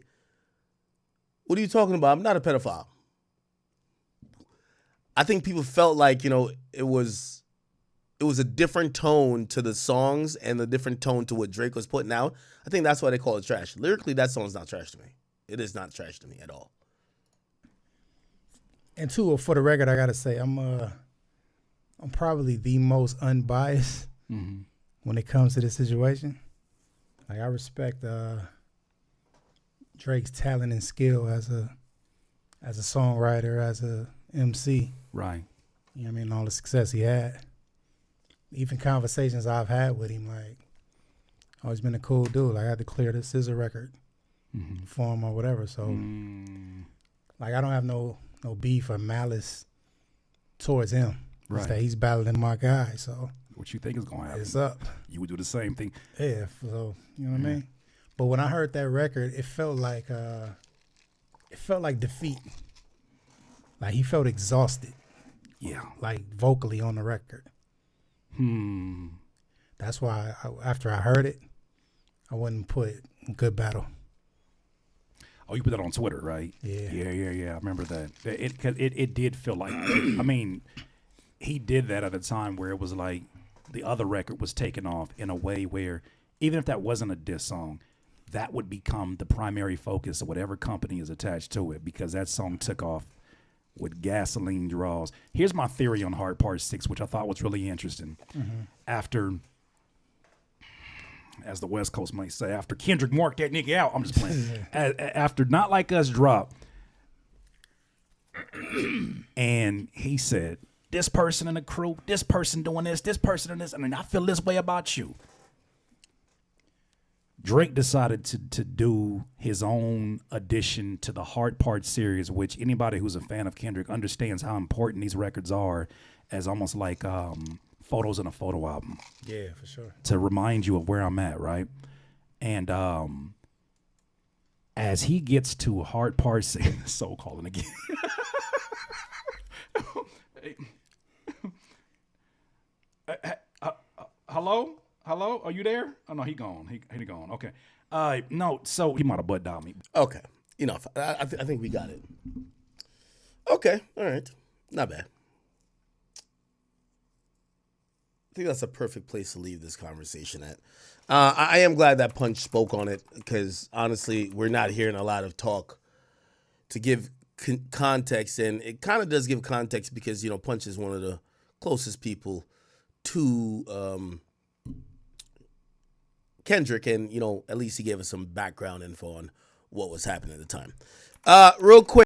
what are you talking about? I'm not a pedophile. I think people felt like, it was a different tone to the songs and a different tone to what Drake was putting out. I think that's why they call it trash. Lyrically, that song's not trash to me. It is not trash to me at all. And two, for the record, I gotta say I'm probably the most unbiased when it comes to this situation. Like, I respect Drake's talent and skill as a songwriter, as a MC. Right. You know what I mean? All the success he had. Even conversations I've had with him, like, always been a cool dude. Like, I had to clear the scissor record for him or whatever. So, like, I don't have no beef or malice towards him. Right. It's that he's battling my guy. So, What you think is going to happen? it's up. You would do the same thing. Yeah. So, you know what I mean? But when I heard that record, it felt like defeat. Like, he felt exhausted. Yeah. Like, vocally on the record. That's why after I heard it, I wouldn't put good battle. Oh, you put that on Twitter, right? Yeah. Yeah. I remember that. It did feel like, I mean, he did that at a time where it was like the other record was taken off in a way where even if that wasn't a diss song, that would become the primary focus of whatever company is attached to it, because that song took off with gasoline draws. Here's my theory on Hard Part 6, which I thought was really interesting. After, as the West Coast might say, after Kendrick marked that nigga out, I'm just playing. After Not Like Us dropped, and he said, this person in the crew, this person doing this person doing this, and I feel this way about you. Drake decided to do his own addition to the Hard Part series, which anybody who's a fan of Kendrick understands how important these records are, as almost like photos in a photo album. Yeah, for sure. To remind you of where I'm at, right? And as he gets to Hard Part 6, Soul calling again. Hello? Hello? Are you there? Oh, no, he gone. He gone. Okay. No, so he might have butt dialed me. Okay. Enough. I think we got it. Okay. All right. Not bad. I think that's a perfect place to leave this conversation at. I am glad that Punch spoke on it, because honestly, we're not hearing a lot of talk to give context, and it kind of does give context because, Punch is one of the closest people to Kendrick, and at least he gave us some background info on what was happening at the time. Real quick.